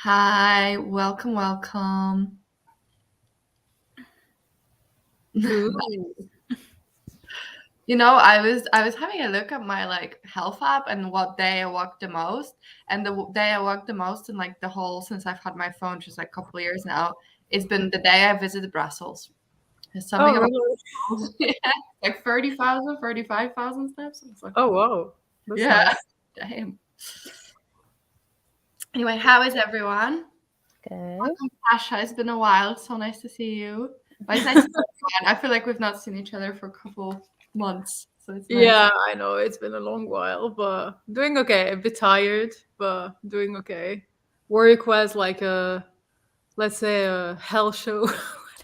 Hi, welcome. Ooh. I was having a look at my health app and what day I walked the most, and the day I walked the most in the whole since I've had my phone, just like a couple of years now, it's been the day I visited Brussels. There's something Oh, about really? yeah, like 30,000, 35,000 steps. It's like, Oh, wow. That's yeah, nice. damn. Anyway, how is everyone? Good. Welcome, Tasha. It's been a while. It's so nice to see you. But it's nice to see you again. I feel like we've not seen each other for a couple months, so it's nice. Yeah, I know it's been a long while, but doing okay. A bit tired, but doing okay. Work was like let's say a hell show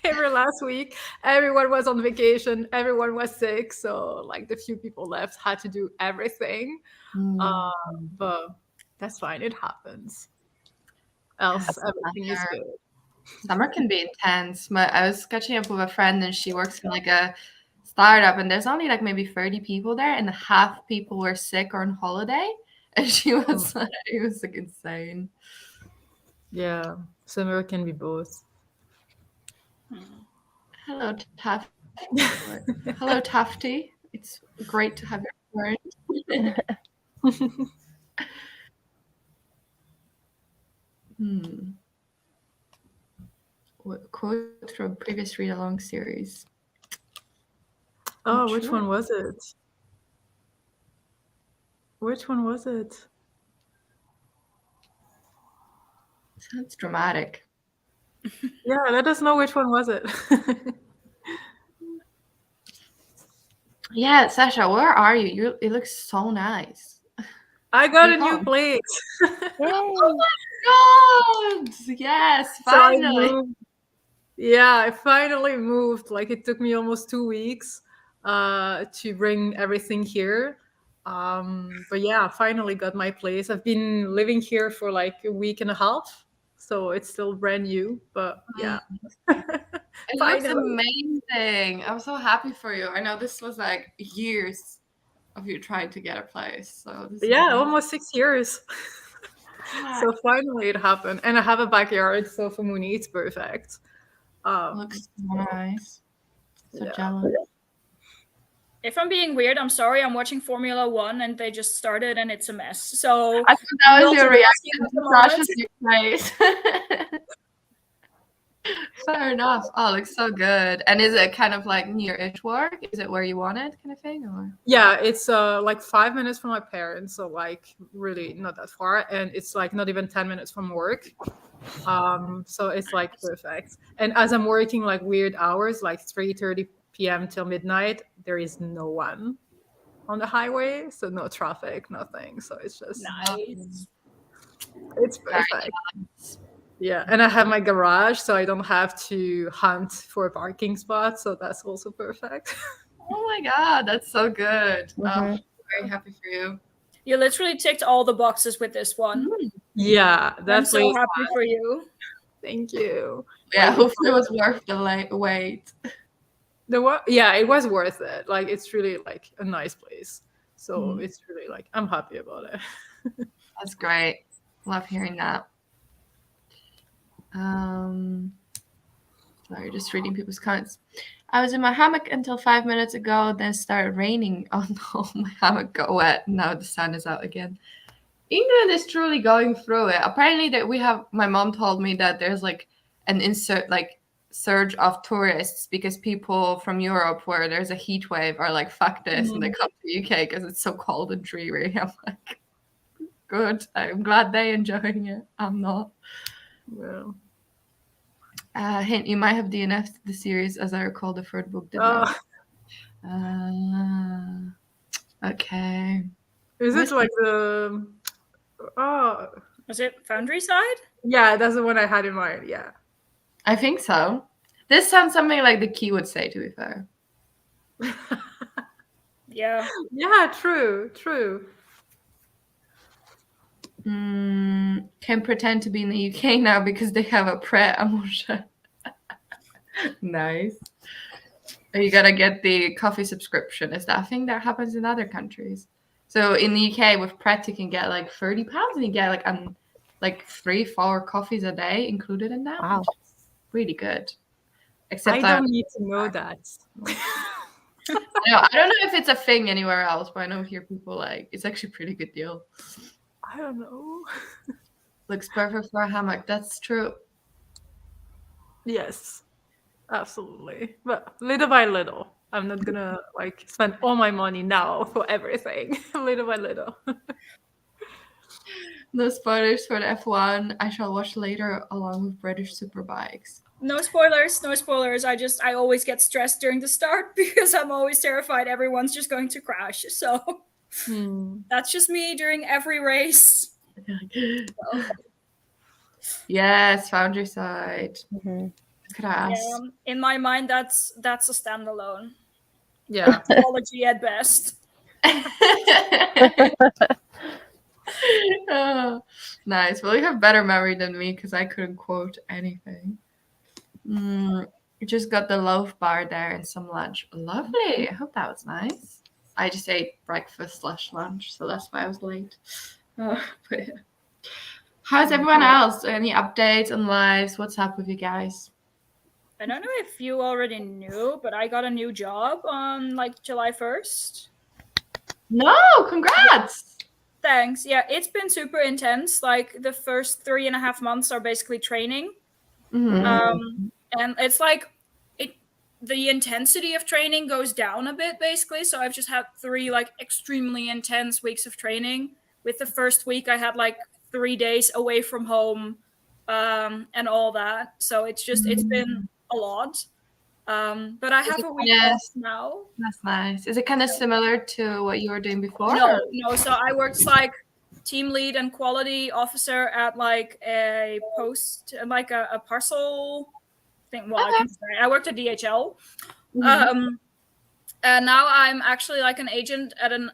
whatever last week. Everyone was on vacation, everyone was sick, so like the few people left had to do everything. Uh, Mm. but that's fine, it happens. Else everything is Summer. good. Summer can be intense. I was catching up with a friend, and she works in like a startup, and there's only like maybe 30 people there, and half people were sick or on holiday. And she Oh, was like, it was like insane. yeah, summer can be both. Hello, Taft. Hello, Tafty. It's great to have your friend. Hmm. What quote from previous read-along series? Oh, Not which sure. one was it? Which one was it? Sounds dramatic. Yeah, let us know which one was it. Yeah, Sasha, where are you? It looks so nice. I Are got you a new home? plate. Oh Yay! my God! Yes, So I finally. moved. Yeah, I finally moved. Like it took me almost 2 weeks to bring everything here. But yeah, I finally got my place. I've been living here for like a week and a half, so it's still brand new. But Mm. yeah, It looks finally. amazing. I'm so happy for you. I know this was like years of you trying to get a place, so this is Yeah, amazing. almost 6 years. Ah, So finally it happened, and I have a backyard, so for Mooney it's perfect. looks so So, nice. So yeah. jealous. If I'm being weird, I'm sorry. I'm watching Formula One and they just started and it's a mess. So I thought that was your multitasking reaction at the to moment. Sasha's new place. Fair enough. Oh, looks so good. And is it kind of like near-ish work? Is it where you want it, kind of thing, or? Yeah, it's like 5 minutes from my parents, so like really not that far, and it's like not even 10 minutes from work. So it's like perfect. And as I'm working like weird hours, like 3:30 p.m. till midnight, there is no one on the highway, so no traffic, nothing. So it's just Nice. it's Very perfect. nice. Yeah, and I have my garage, so I don't have to hunt for a parking spot. So that's also perfect. Oh my God, that's so good. Oh, Mhm. very happy for you. You literally ticked all the boxes with this one. Mm. Yeah, I'm that so place. happy for you. Thank you. Yeah, Like hopefully it was worth the wait. the what? Yeah, it was worth it. Like it's really like a nice place. So Mm, it's really like I'm happy about it. that's great. Love hearing that. Um, Sorry, just reading people's comments. I was in my hammock until 5 minutes ago, then it started raining. Oh no, my hammock got wet. Now the sun is out again. England is truly going through it. Apparently, that we have. My mom told me that there's like an surge of tourists because people from Europe, where there's a heat wave, are like, "Fuck this," and they come to the UK because it's so cold and dreary. I'm like, good. I'm glad they're enjoying it. I'm not. Well, Hint: you might have DNF'd the series, as I recall the third book did not. Okay. is it Who's like the? Oh, Was it Foundry side? yeah, that's the one I had in mind. Yeah. I think so. This sounds something like the key would say, to be fair. Yeah. Yeah, true, true. Can pretend to be in the UK now because they have a pre-Amusha. Nice. You gotta get the coffee subscription. Is that a thing that happens in other countries? So in the UK with Pret, you can get like £30 and you get like 3-4 coffees a day included in that. Wow. Which is really good. I Except don't need to know that. I don't know if it's a thing anywhere else, but I know here people like it's actually a pretty good deal. I don't know. Looks perfect for a hammock. That's true. Yes, absolutely. But little by little. I'm not gonna like spend all my money now for everything. Little by little. No spoilers for the F1. I shall watch later along with British Superbikes. No spoilers, no spoilers. I always get stressed during the start because I'm always terrified everyone's just going to crash. So that's just me during every race. Yes, Foundry Side. Mm-hmm. Crash. In my mind, that's a standalone. Yeah. Apology at best. Oh, nice. Well, you have better memory than me because I couldn't quote anything. You just got the loaf bar there and some lunch. Lovely. I hope that was nice. I just ate breakfast/lunch, so that's why I was late. But yeah. How's everyone else? Any updates on lives? What's up with you guys? I don't know if you already knew, but I got a new job on like July 1st. No, congrats! Thanks. Yeah, it's been super intense. Like the first 3.5 months are basically training. Mm-hmm. And it's like the intensity of training goes down a bit basically. So I've just had 3 like extremely intense weeks of training. With the first week I had like 3 days away from home and all that. So it's been a lot. But I have a week off now. That's nice. Is it kind of similar to what you were doing before? No. So I worked like team lead and quality officer at like a post, like a parcel thing. Well, I worked at DHL. And now I'm actually like an agent at an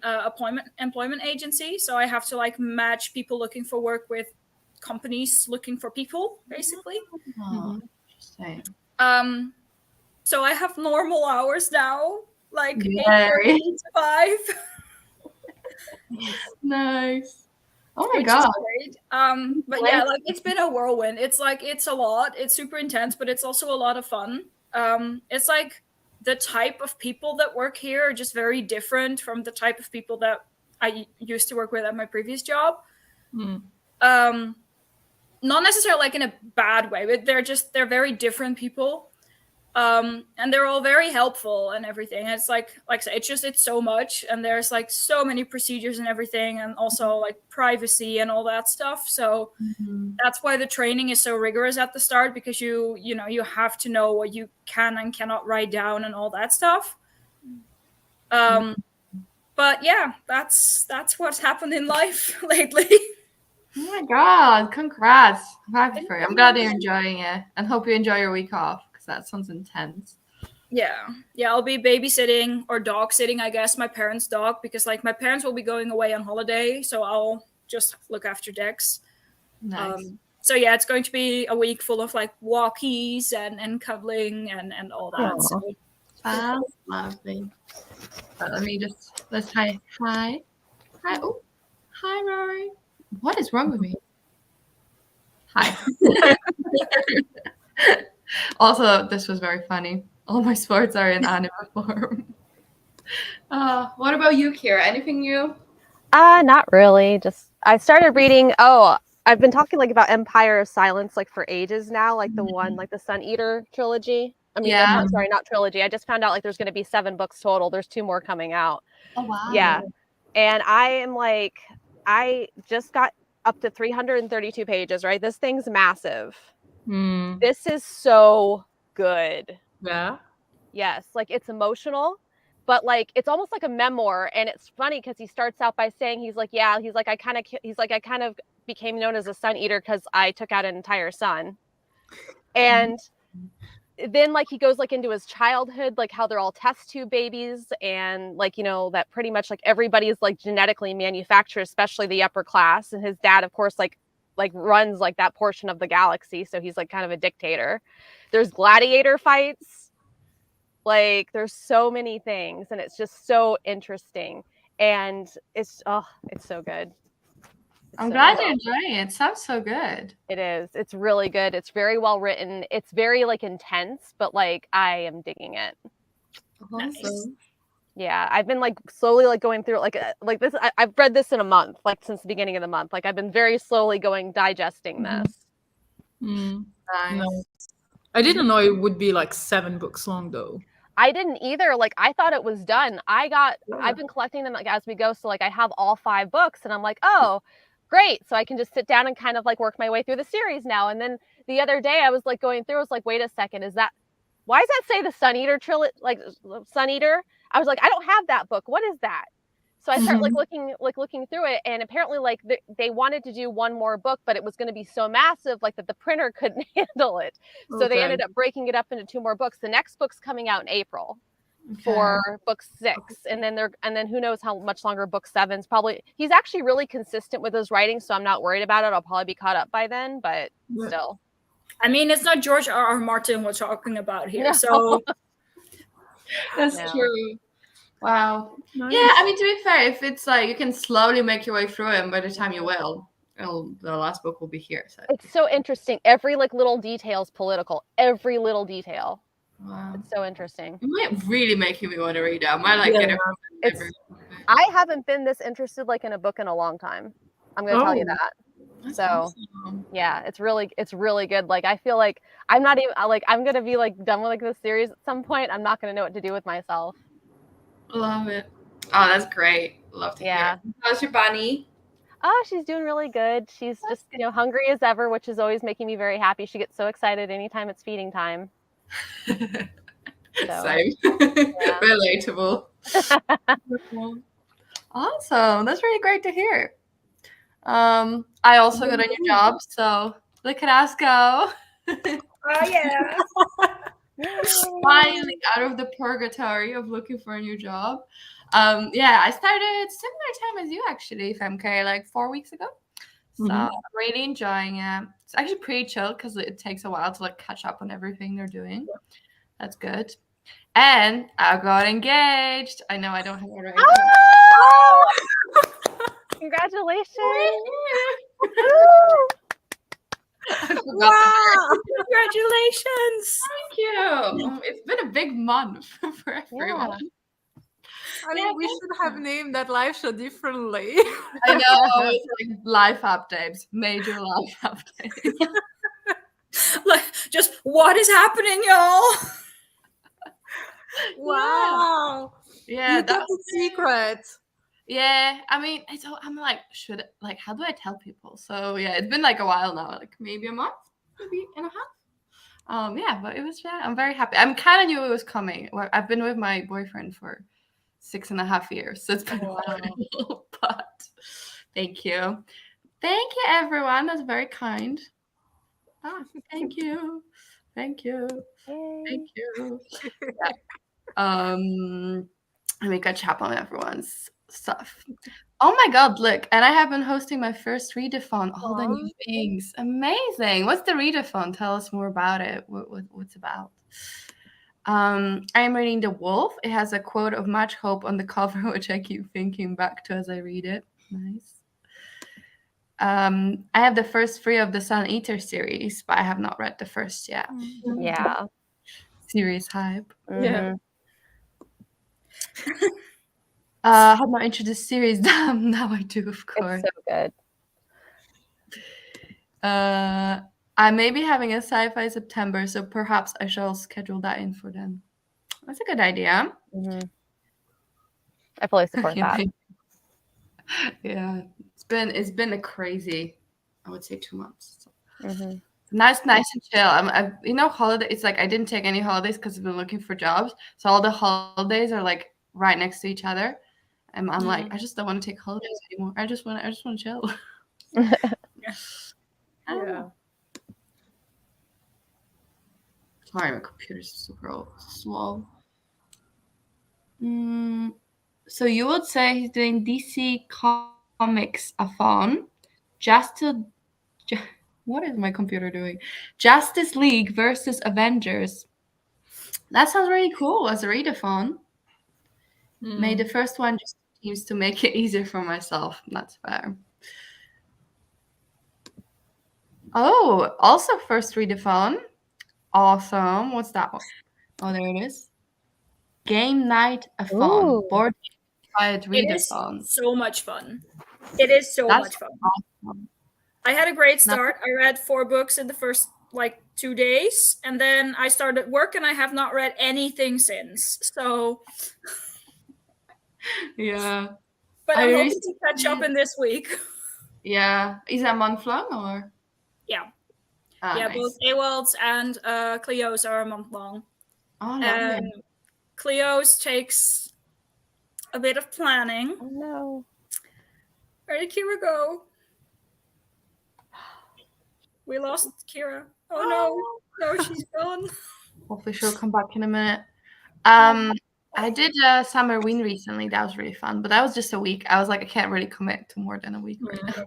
employment agency. So I have to like match people looking for work with companies looking for people, basically. Interesting. So I have normal hours now, like 8:30 to 5. Nice. Oh my god. Great. But yeah, like it's been a whirlwind. It's like it's a lot. It's super intense, but it's also a lot of fun. It's like the type of people that work here are just very different from the type of people that I used to work with at my previous job. Not necessarily like in a bad way, but they're very different people. And they're all very helpful and everything. And it's like I said, it's so much, and there's like so many procedures and everything, and also like privacy and all that stuff. So that's why the training is so rigorous at the start, because you have to know what you can and cannot write down and all that stuff. But yeah, that's what's happened in life lately. Oh my god, congrats. I'm happy for you. I'm glad you're enjoying it, and hope you enjoy your week off, because that sounds intense. Yeah, I'll be babysitting or dog sitting, I guess, my parents' dog, because like my parents will be going away on holiday, so I'll just look after Dex. Nice. So yeah, it's going to be a week full of like walkies and cuddling and all that. So. That's lovely. But let's hi. Oh, hi, Rory. What is wrong with me? Hi. Also, this was very funny. All my sports are in anime form. What about you, Kira? Anything new? Not really. Just I started reading. I've been talking like about Empire of Silence like for ages now, like the one like the Sun Eater trilogy. I mean, sorry, not trilogy. I just found out like there's going to be 7 books total. There's 2 more coming out. Oh wow. Yeah, and I just got up to 332 pages. Right, this thing's massive. This is so good. Yeah. Yes, like it's emotional, but like it's almost like a memoir. And it's funny because he starts out by saying I kind of became known as a sun eater because I took out an entire sun. And then like he goes like into his childhood, like how they're all test tube babies, and like that pretty much like everybody is like genetically manufactured, especially the upper class. And his dad, of course, like runs like that portion of the galaxy, so he's like kind of a dictator. There's gladiator fights, like there's so many things, and it's just so interesting. and it's so good. I'm so glad good. you're enjoying it. It sounds so good. It is. It's really good. It's very well written. It's very like intense, but like I am digging it. Awesome. Yeah, I've been like slowly like going through it like this. I've read this in a month, like since the beginning of the month. Like I've been very slowly digesting this. Mm. Nice. No. I didn't know it would be like 7 books long though. I didn't either. Like I thought it was done. I've been collecting them like as we go. So like I have all 5 books and I'm like, oh, great. So I can just sit down and kind of like work my way through the series now. And then the other day I was like going through, I was like, wait a second, why does that say the Sun Eater trilogy, like Sun Eater? I was like, I don't have that book. What is that? So I start like looking through it, and apparently like they wanted to do one more book, but it was going to be so massive like that the printer couldn't handle it. So they ended up breaking it up into 2 more books. The next book's coming out in April for book 6, and then who knows how much longer book 7's probably. He's actually really consistent with his writing, so I'm not worried about it. I'll probably be caught up by then, but still. I mean, it's not George R.R. Martin we're talking about here, No. so That's true. Wow. Nice. Yeah, I mean, to be fair, if it's like you can slowly make your way through it, and by the time you will, the last book will be here. So. It's so interesting. Every like little detail is political. Every little detail. Wow. It's so interesting. It might really make me want to read it. I might like get it. I haven't been this interested like in a book in a long time. I'm gonna tell you that. That's So awesome. yeah, it's really good. Like I feel like I'm not even like I'm gonna be like done with like this series at some point. I'm not gonna know what to do with myself. Love it. Oh, that's great. Love to hear. How's your bunny? Oh, she's doing really good. She's just, hungry as ever, which is always making me very happy. She gets so excited anytime it's feeding time. Same. Relatable. Awesome. That's really great to hear. I also got a new job, so look at us go. oh yeah. Finally out of the purgatory of looking for a new job. I started similar time as you actually, FMK, like 4 weeks ago. So I'm really enjoying it. It's actually pretty chill because it takes a while to like catch up on everything they're doing. That's good. And I got engaged. I know I don't have it right now. Oh! Congratulations. Wow! Congratulations! Thank you. It's been a big month for everyone. Yeah. I mean, we should have named that live show differently. I know. It's like life updates, major life updates. Like, just what is happening, y'all? Wow. Yeah, you got the secret. Yeah, I mean, I'm like, how do I tell people? So yeah, it's been like a while now, like maybe a month, maybe and a half. But it was. Yeah, I'm very happy. I'm kind of knew it was coming. I've been with my boyfriend for 6.5 years, so it's been a while. But thank you, everyone. That's very kind. Thank you, thank you. Yeah. Let me catch up on everyone's stuff. Oh my god, look, and I have been hosting my first readathon. All the new things. Amazing. What's the readathon? Tell us more about it. What's about? I am reading The Wolf. It has a quote of much hope on the cover, which I keep thinking back to as I read it. Nice. I have the first 3 of the Sun Eater series, but I have not read the first yet. Yeah. Series hype. Yeah. I have not introduced series. Now I do, of course. It's so good. I may be having a sci-fi September, so perhaps I shall schedule that in for them. That's a good idea. I fully support that. Yeah, it's been a crazy, I would say, 2 months. So. Nice and chill. Holiday. It's like I didn't take any holidays because I've been looking for jobs. So all the holidays are like right next to each other, and I'm like, I just don't want to take holidays anymore. I just want to chill. Yeah. Sorry, my computer's super slow. So you would say he's doing DC Comics a-thon what is my computer doing? Justice League versus Avengers. That sounds really cool as a readathon. May the first one just seems to make it easier for myself. That's fair. Oh, also first readathon. Awesome. What's that one? Oh, there it is. Game night a fun. Ooh. Board quiet It is readathon. so much fun. It is so That's much fun. awesome. I had a great start. I read 4 books in the first like 2 days, and then I started work, and I have not read anything since. So, Yeah. but I I'm hoping recently- to catch up in this week. Yeah. Is that month long or? Yeah. Ah, Yeah, nice. both Ewald's and Cleo's are a month long. Oh, lovely. And Cleo's takes a bit of planning. Oh no. Where did Kira go? We lost Kira. Oh no. No, she's gone. Hopefully she'll come back in a minute. I did Summerween recently. That was really fun, but that was just a week. I was like, I can't really commit to more than a week right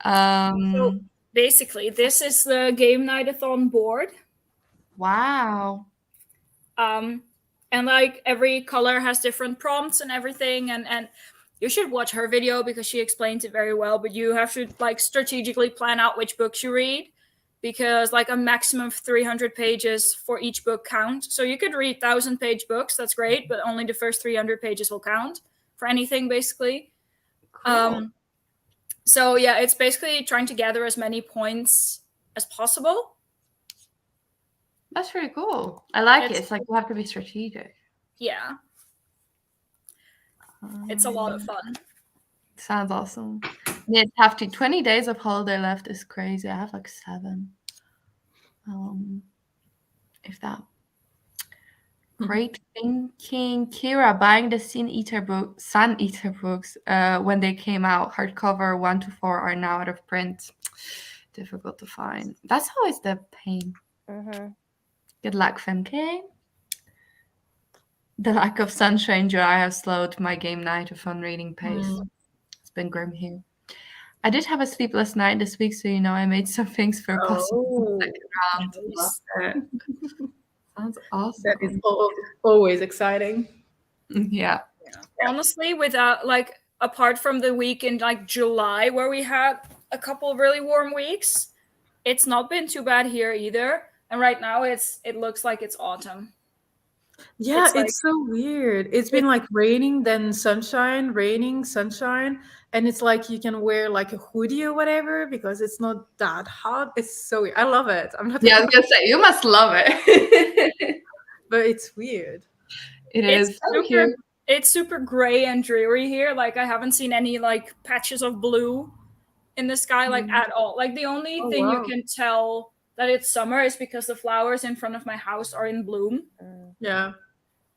now. So basically, this is the game night-a-thon board. Wow. And like every color has different prompts and everything, and you should watch her video because she explains it very well. But you have to like strategically plan out which books you read, because like a maximum of 300 pages for each book count. So you could read 1,000-page books, that's great, but only the first 300 pages will count for anything, basically. Cool. So yeah, it's basically trying to gather as many points as possible. That's really cool. I like it. It's like you have to be strategic. Yeah, it's a lot of fun. Sounds awesome. Yeah, it's hefty. 20 days of holiday left is crazy. I have like 7. If that. Great thinking. Kira buying the Sun Eater books when they came out. Hardcover 1 to 4 are now out of print. Difficult to find. That's always the pain. Mm-hmm. Good luck, Femke. The lack of sunshine joy has slowed my game night of fun reading pace. It's been grim here. I did have a sleepless night this week, so I made some things for a possible second round. Nice. Love it. Sounds awesome. That is always exciting. Yeah. Honestly, without like apart from the week in like July where we had a couple of really warm weeks, it's not been too bad here either. And right now it looks like it's autumn. Yeah, It's like- it's so weird. It's been like raining, then sunshine, raining, sunshine. And it's like you can wear like a hoodie or whatever because it's not that hot. It's so weird. I love it. I'm not Yeah, I was gonna say you must love it. but it's weird. It's super, it's super gray and dreary here. Like I haven't seen any like patches of blue in the sky like at all. Like the only thing you can tell that it's summer is because the flowers in front of my house are in bloom. Yeah.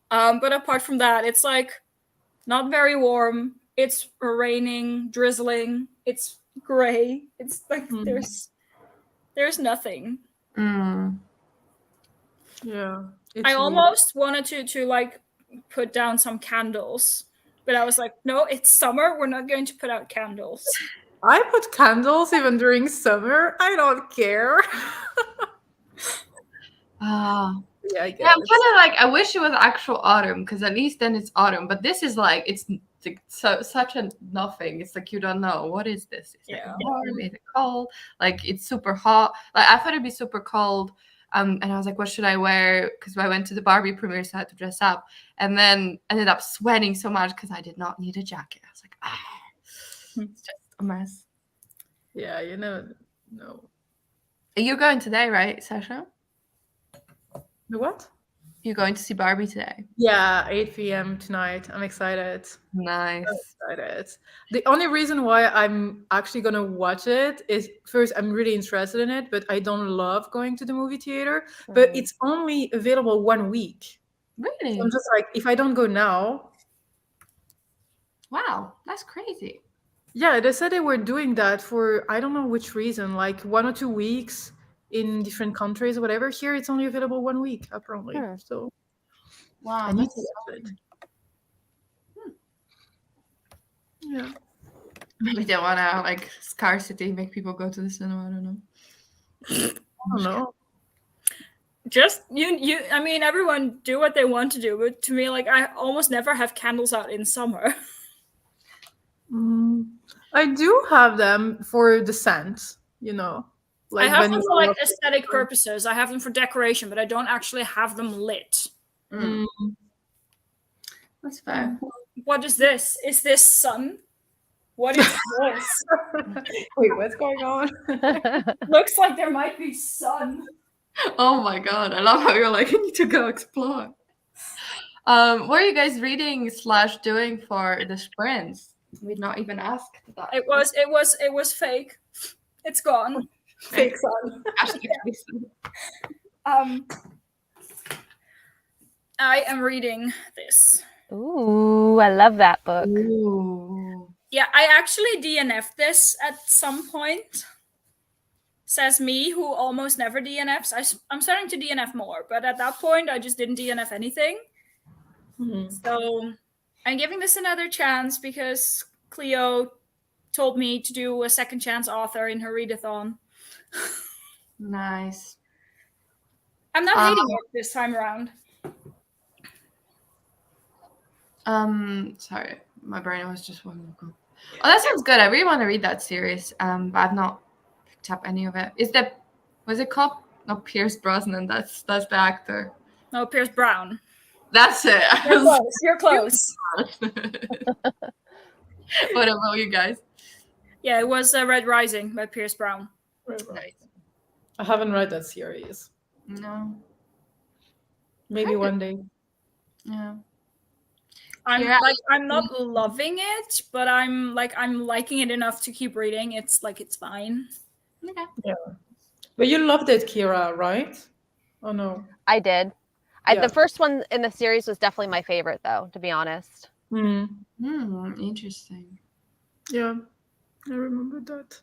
But apart from that, it's like not very warm. It's raining, drizzling. It's gray. It's like there's nothing. Yeah. I almost wanted to like put down some candles, but I was like, no, it's summer. We're not going to put out candles. I put candles even during summer. I don't care. Yeah, I guess. Yeah, I'm kind of like I wish it was actual autumn because at least then it's autumn. But this is like it's such a nothing. It's like you don't know what is this. Is it warm? Is it cold? Like it's super hot. Like I thought it'd be super cold. And I was like, what should I wear? Because I went to the Barbie premiere, so I had to dress up. And then ended up sweating so much because I did not need a jacket. I was like, it's just a mess. Yeah, no. You're going today, right, Sasha? The what? You're going to see Barbie today. Yeah, 8 p.m. tonight. I'm excited. Nice. I'm excited. The only reason why I'm actually gonna watch it is first I'm really interested in it, but I don't love going to the movie theater. But it's only available 1 week. Really? So I'm just like, if I don't go now. Wow, that's crazy. Yeah, they said they were doing that for I don't know which reason, like 1 or 2 weeks in different countries or whatever. Here it's only available 1 week, apparently. So wow, I need to watch it. Yeah. Maybe they want to like scarcity, make people go to the cinema. I don't know. I don't know. Just you. I mean, everyone do what they want to do, but to me, like I almost never have candles out in summer. I do have them for the scent, you know, I like have them vanilla. for like aesthetic purposes. I have them for decoration, but I don't actually have them lit. Mm. That's fair. What is this? Is this sun? What is this? Wait, what's going on? Looks like there might be sun. Oh my god, I love how you're like, I need to go explore. What are you guys reading / doing for the sprints? We've not even asked that. It was fake. It's gone. Fake sun. I am reading this. Ooh, I love that book. Ooh. Yeah, I actually DNF'd this at some point. Says me, who almost never DNFs. I'm starting to DNF more, but at that point, I just didn't DNF anything. So I'm giving this another chance because Cleo told me to do a second chance author in her readathon. Nice. I'm not hating it this time around. Sorry, my brain was just one. Oh, that sounds good. I really want to read that series. But I've not picked up any of it. Was it called? No, Pierce Brosnan. That's the actor. No, Pierce Brown. That's it. You're close. You're close. What about you guys? Yeah, it was Red Rising by Pierce Brown. Nice. I haven't read that series. No. Maybe one day. Yeah. I'm not loving it, but I'm liking it enough to keep reading. It's fine. Okay. Yeah. But you loved it, Kira, right? Oh no. I did. Yeah. The first one in the series was definitely my favorite, though, to be honest. Interesting. Yeah, I remember that.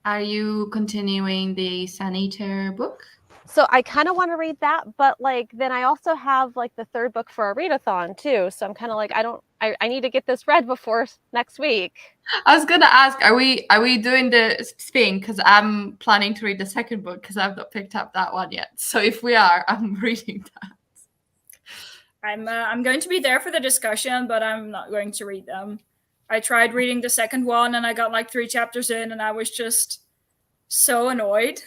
Are you continuing the Sun Eater book? So I kind of want to read that, but like then I also have like the third book for a readathon too. So I'm kind of like I need to get this read before next week. I was gonna ask, are we doing the thing? Because I'm planning to read the second book because I've not picked up that one yet. So if we are, I'm reading that. I'm going to be there for the discussion, but I'm not going to read them. I tried reading the second one and I got like 3 chapters in and I was just so annoyed.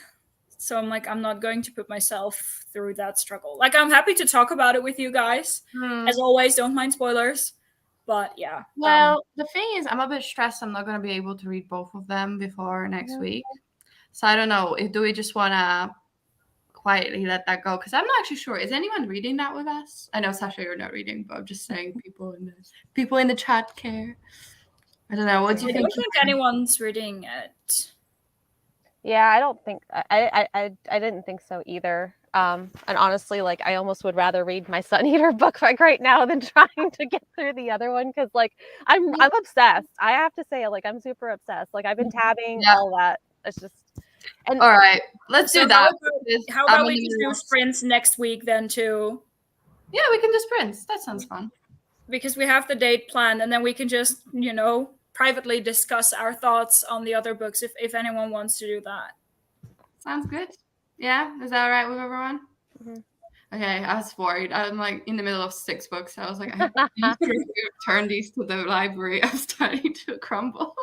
So I'm like, I'm not going to put myself through that struggle. Like, I'm happy to talk about it with you guys. As always, don't mind spoilers. But yeah. Well, the thing is, I'm a bit stressed. I'm not going to be able to read both of them before next week. So I don't know. Do we just want to quietly let that go? Because I'm not actually sure. Is anyone reading that with us? I know, Sasha, you're not reading, but I'm just saying people in the chat care. I don't know. What do you think? I don't think anyone's reading it. Yeah, I don't think I didn't think so either. And honestly, like I almost would rather read my Sun Eater book like right now than trying to get through the other one because like I'm obsessed. I have to say, like I'm super obsessed. Like I've been tabbing all that. It's just and all right, let's do that. How about we just do sprints next week then too? Yeah, we can do sprints. That sounds fun. Because we have the date planned, and then we can just privately discuss our thoughts on the other books if anyone wants to do that. Sounds good. Yeah, is that all right with everyone? Okay, I was worried. I'm like in the middle of 6 books. I was like, I have to return these to the library. I'm starting to crumble.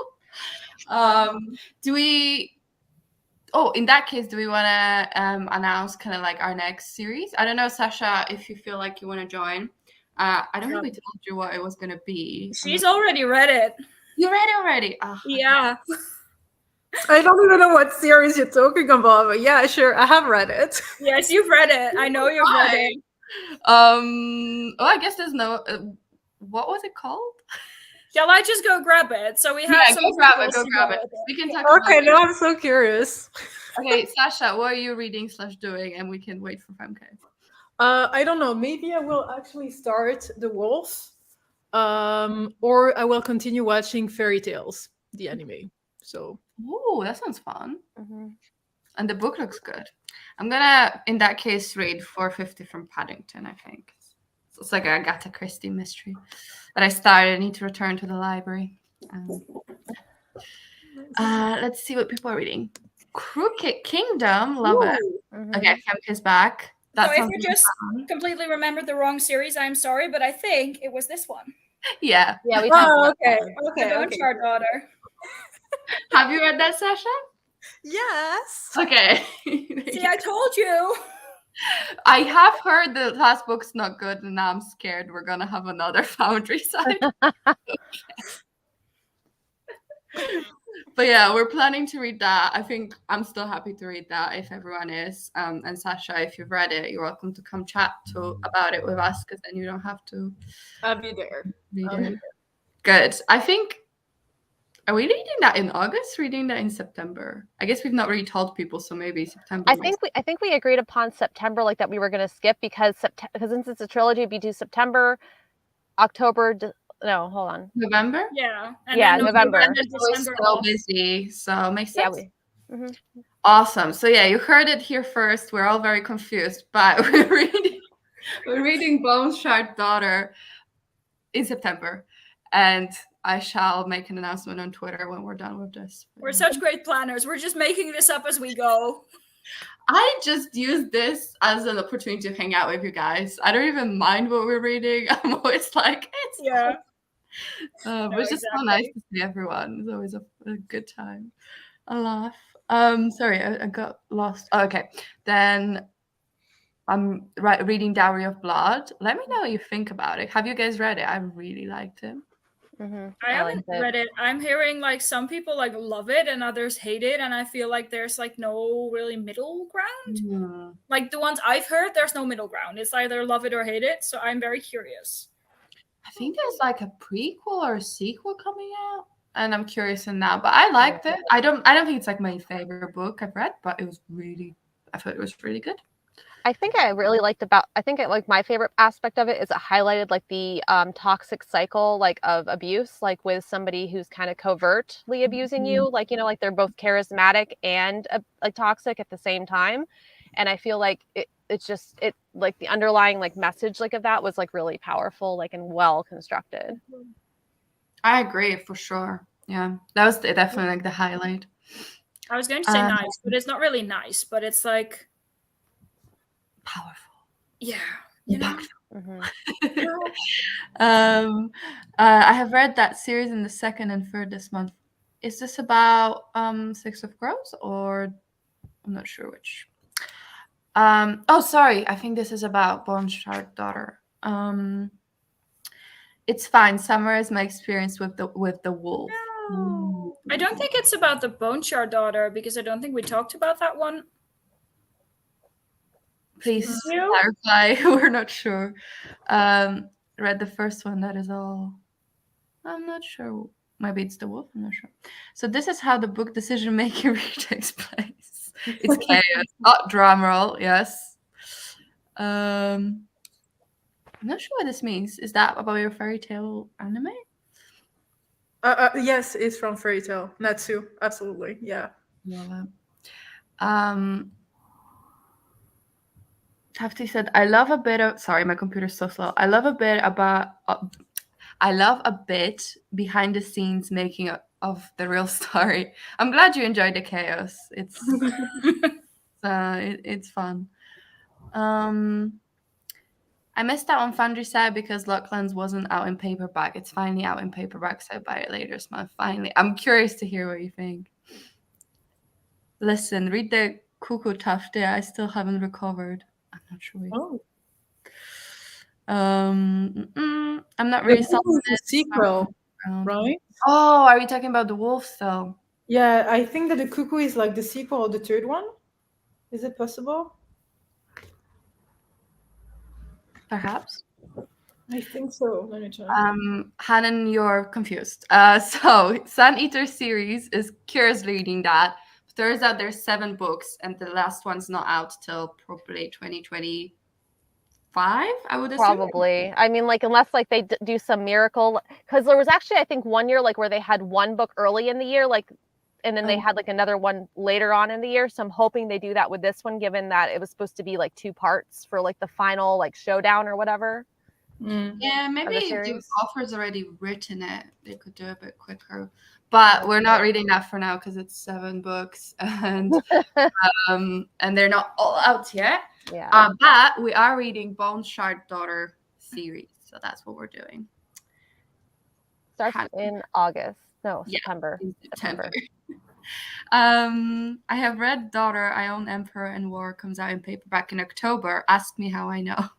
In that case, do we want to announce kind of like our next series? I don't know, Sasha, if you feel like you want to join. I don't think we told you what it was going to be. She's already read it. You read it already? Oh, yeah. I don't even know what series you're talking about, but yeah, sure, I have read it. Yes, you've read it. I know you've read it. I guess there's no. What was it called? Shall I just go grab it? So we have go grab it. We can talk. Okay, now I'm so curious. Okay, Sasha, what are you reading / doing? And we can wait for 5K. I don't know. Maybe I will actually start The Wolf, or I will continue watching Fairy Tales, the anime. So. Ooh, that sounds fun. And the book looks good. I'm gonna, in that case, read 450 from Paddington. I think it's like an Agatha Christie mystery that I started. I need to return to the library. Let's see what people are reading. Crooked Kingdom. Love it. Mhm. Okay, Femke is back. That So if sounds we really just fun. completely remembered the wrong series, I'm sorry, but I think it was this one. Yeah. Yeah, we talked Oh, about okay, that. The okay, Bone okay. Shard Daughter. Have you read that, Sasha? Yes. Okay. See, I told you. I have heard the last book's not good, and now I'm scared we're gonna have another Foundry side. But yeah, we're planning to read that. I think I'm still happy to read that if everyone is. And Sasha, if you've read it, you're welcome to come chat about it with us, because then you don't have to I'll be there. read I'll be it. Good. I think. Are we reading that in August? Reading that in September? I guess we've not really told people, so maybe September. I think we agreed upon September, like that we were going to skip because since it's a trilogy, we do September, October. No, hold on. November. Yeah. Yeah, then November. And then We're December so off. busy, so makes Yeah, sense. Mhm. Awesome. So yeah, you heard it here first. We're all very confused, but we're reading Bone Shard Daughter in September, and I shall make an announcement on Twitter when we're done with this. We're such great planners. We're just making this up as we go. I just use this as an opportunity to hang out with you guys. I don't even mind what we're reading. I'm always like, it's Yeah. but it's just so exactly. nice to see everyone. It's always a good time, a laugh. Sorry, I got lost. Oh, okay, then I'm reading Dowry of Blood. Let me know what you think about it. Have you guys read it? I really liked it. I haven't read it. I'm hearing like some people like love it and others hate it, and I feel like there's like no really middle ground. Like the ones I've heard, there's no middle ground. It's either love it or hate it. So I'm very curious. I think there's like a prequel or a sequel coming out, and I'm curious in that. But I liked it. I don't think it's like my favorite book I've read, but I thought it was really good. I think I really liked my favorite aspect of it is it highlighted like the toxic cycle like of abuse, like with somebody who's kind of covertly abusing you, like like they're both charismatic and like toxic at the same time. And I feel like it's like the underlying like message like of that was like really powerful, like and well constructed. I agree for sure. Yeah, that was definitely like the highlight. I was going to say nice, but it's not really nice, but it's like powerful. Yeah, you know. I have read that series in the second and third this month. Is this about Six of Crows, or I'm not sure which? Oh, sorry. I think this is about Bone Shard Daughter. It's fine. Summarize my experience with the wolf. No. I don't think it's about the Bone Shard Daughter because I don't think we talked about that one. Please clarify. We're not sure. Read the first one. That is all. I'm not sure. Maybe it's the wolf. I'm not sure. So this is how the book decision making takes place. It's chaos. Oh, drum roll. Yes. I'm not sure what this means. Is that about your fairy tale anime? Yes, it's from Fairy Tale. Natsu. Absolutely. Yeah. Tafty said, I love a bit of, sorry, my computer's so slow. I love a bit behind the scenes making of the real story. I'm glad you enjoyed the chaos. It's it's fun. I missed out on Foundry side because Locklands wasn't out in paperback. It's finally out in paperback, so I'll buy it later this month. Finally. I'm curious to hear what you think. Listen, read the Cuckoo Tafty. I still haven't recovered. I'm not sure. I'm not really sold on the sequel, right? Oh, are you talking about the wolf though? Yeah, I think that the Cuckoo is like the sequel of the third one. Is it possible? Perhaps. I think so. Let me try. Hannon, you're confused. So Sun Eater series is curiously reading that. Turns out there's 7 books, and the last one's not out till probably 2025. I would assume. Probably. I mean, like unless like they do some miracle, because there was actually I think one year like where they had one book early in the year, like, and then they had like another one later on in the year. So I'm hoping they do that with this one, given that it was supposed to be like 2 parts for like the final like showdown or whatever. Yeah, maybe if the series? author's already written it, they could do it a bit quicker. But we're not reading that for now because it's 7 books and they're not all out yet. Yeah. But we are reading Bone Shard Daughter series, so that's what we're doing. Starts in August. No, Yeah, September. in September. I have read Daughter, I Own Emperor and War comes out in paperback in October. Ask me how I know.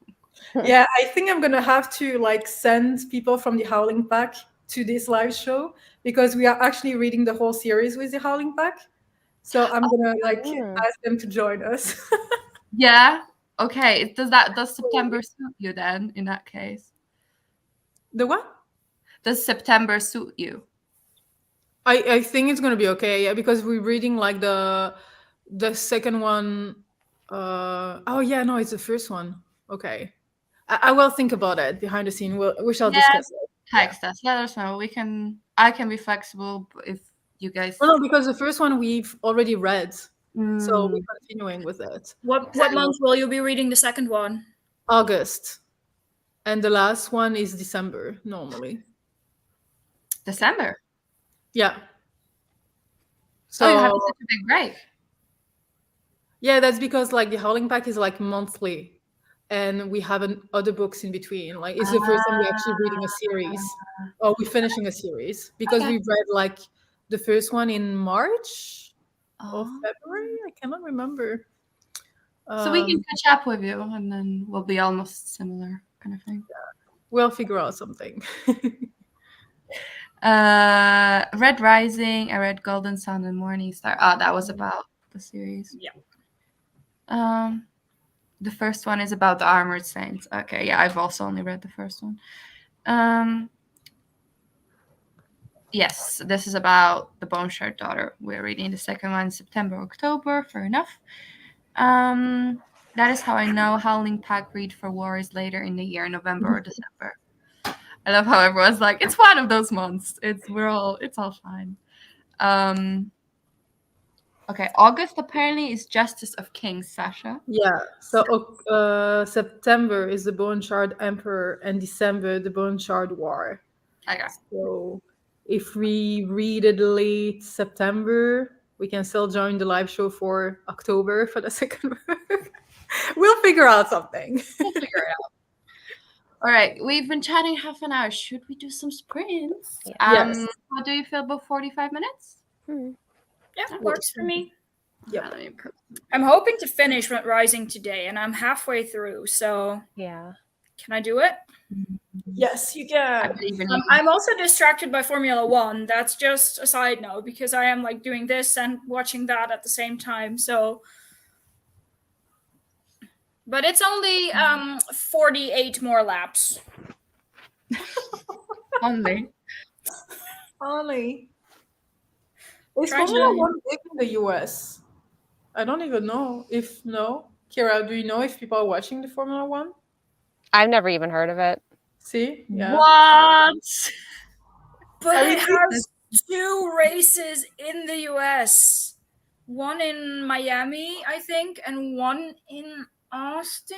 Yeah, I think I'm gonna have to like send people from the Howling Pack to this live show because we are actually reading the whole series with the Howling Pack. So I'm gonna like ask them to join us. Yeah. Okay. Does September suit you then? In that case, The what? does September suit you? I think it's gonna be okay. Yeah, because we're reading like the second one. Oh yeah, no, it's the first one. Okay. I will think about it behind the scene. We shall discuss it. Text us. Let us know. I can be flexible if you guys. Well, no, because the first one we've already read, so we're Mm. continuing with it. What month will you be reading the second one? August, and the last one is December normally. December. Yeah. So you have So such a big break. yeah, that's because like the Howling Pack is like monthly, and we have other books in between. Like it's the first time we're actually reading a series, or we're finishing a series because Okay. we've read like the first one in March or Oh. February. I cannot remember. So we can catch up with you, and then we'll be almost similar kind of thing. We'll figure out something. Red Rising. I read Golden Sun and Morning Star. Oh, that was about the series. Yeah. The first one is about the Armored Saints. Okay, yeah, I've also only read the first one. Yes, this is about the Bone Shard Daughter. We're reading the second one in September, October. Fair enough. That is how I know Howling Pack read for War is later in the year, November or December. I love how everyone's like, it's one of those months. It's all fine. Okay, August apparently is Justice of Kings, Sasha. Yeah. So September is the Bone Shard Emperor, and December the Bone Shard War. Okay. So if we read it late September, we can still join the live show for October for the second book. We'll figure out something. We'll figure it out. All right, we've been chatting half an hour. Should we do some sprints? Yes. How do you feel about 45 minutes? Yeah, works for me. Yep. I'm hoping to finish Red Rising today, and I'm halfway through. So Yeah. can I do it? Yes, you can. I'm also distracted by Formula One. That's just a side note because I am like doing this and watching that at the same time. So, but it's only 48 more laps. Only. Is Formula One big in the US? I don't even know if Kira, do you know if people are watching the Formula One? I've never even heard of it. See? Yeah. What? But it has 2 races in the US. One in Miami, I think, and one in Austin.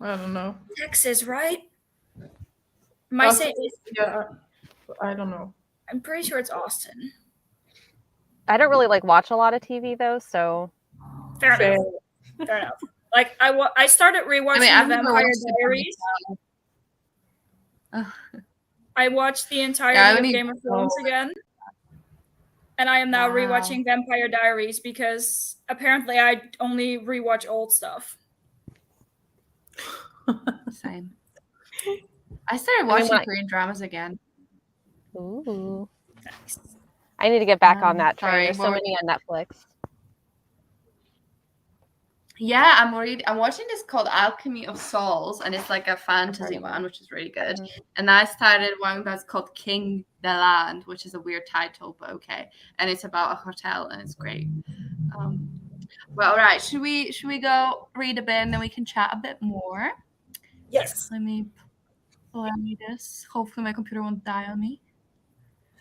I don't know. Texas, right? Yeah, I don't know. I'm pretty sure it's Austin. I don't really like watch a lot of TV though, so Fair enough. Like I started rewatching the Vampire Diaries. I watched the entirety of Game of Thrones again. And I am now rewatching Vampire Diaries because apparently I only rewatch old stuff. Same. I started watching Korean dramas again. Ooh. Nice. I need to get back on that train. There's so many on Netflix. Yeah, I'm watching this called Alchemy of Souls, and it's like a fantasy one, which is really good. And I started one that's called King the Land, which is a weird title, but okay. And it's about a hotel, and it's great. Well, all right. Should we go read a bit, and then we can chat a bit more? Yes. Let me play this. Hopefully, my computer won't die on me.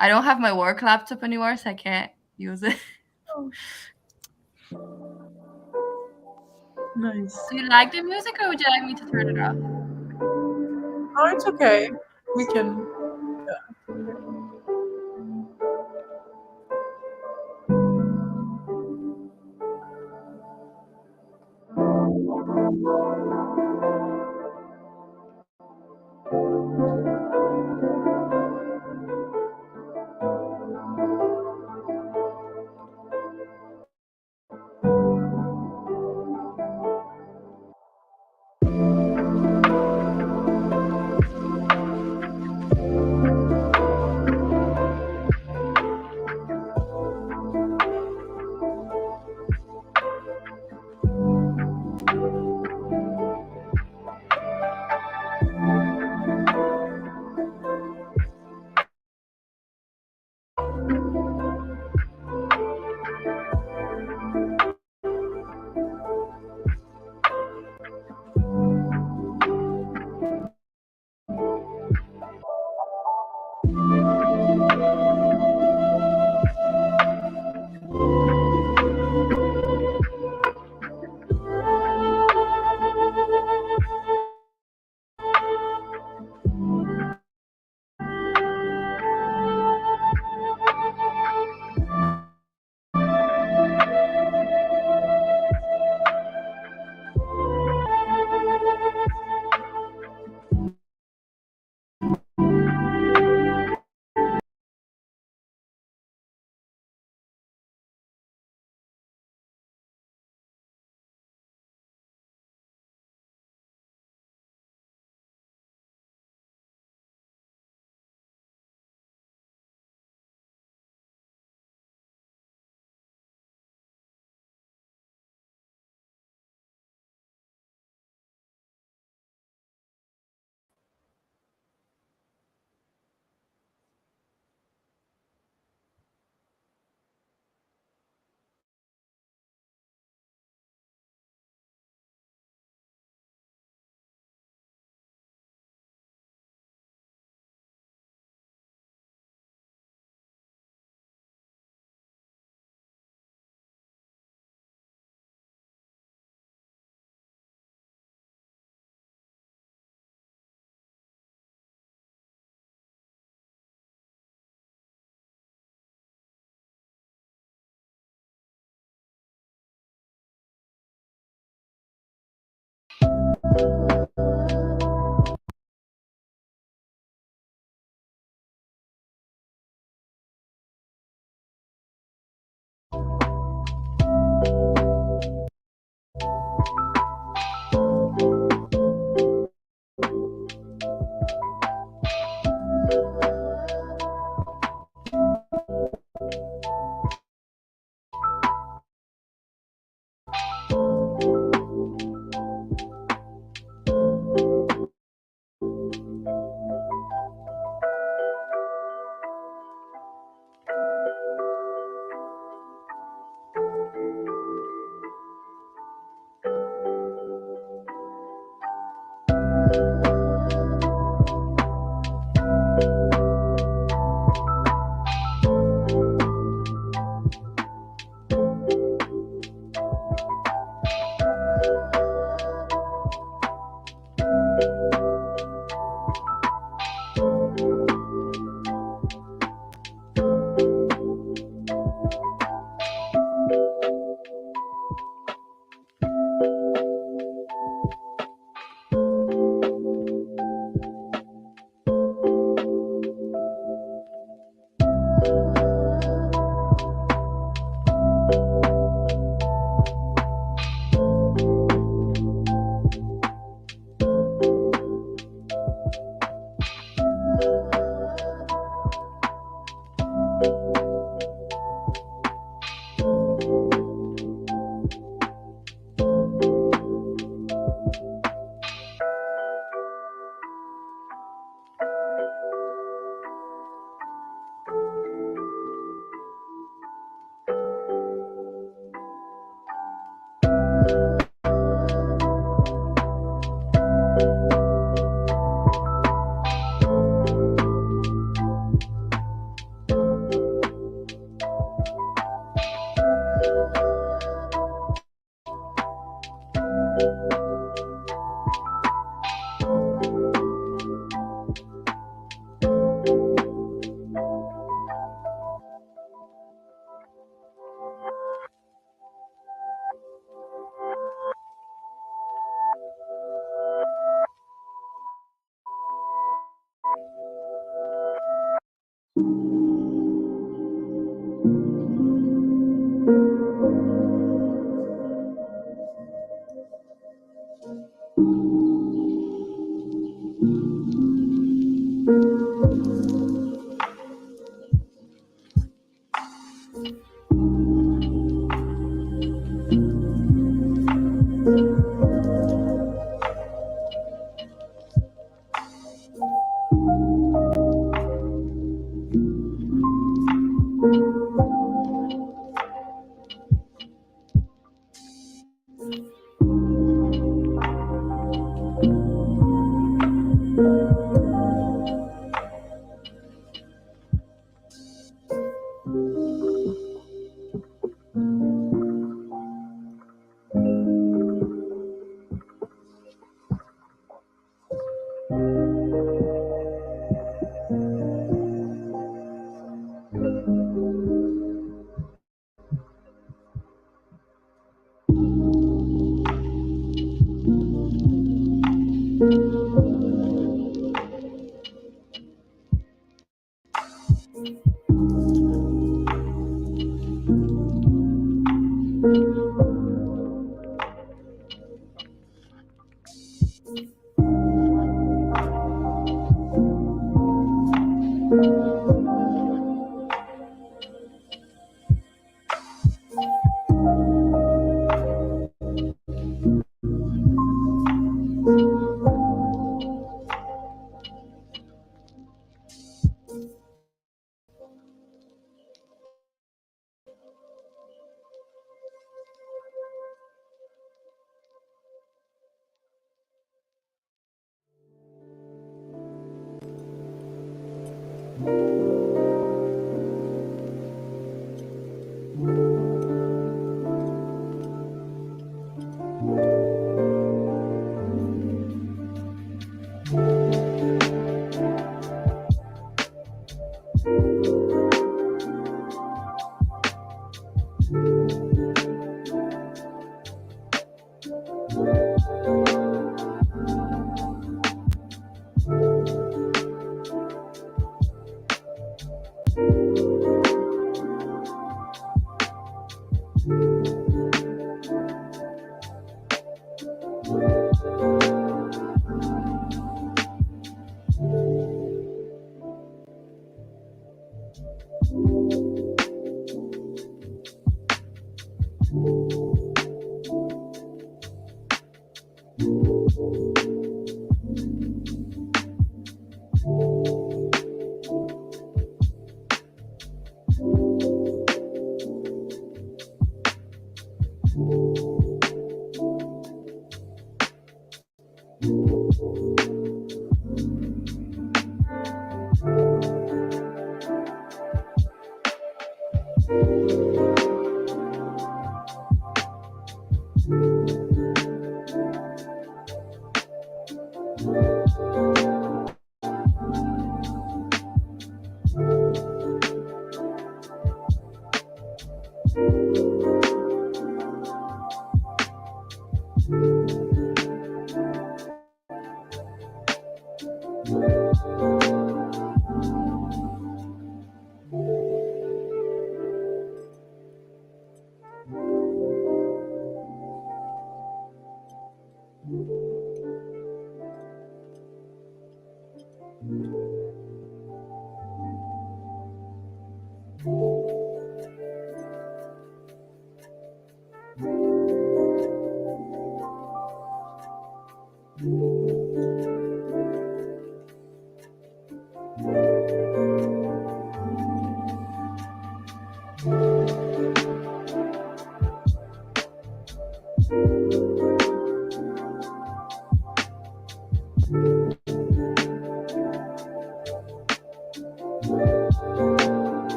I don't have my work laptop anymore, so I can't use it. Nice. Do you like the music, or would you like me to turn it off? Oh, it's okay. We can.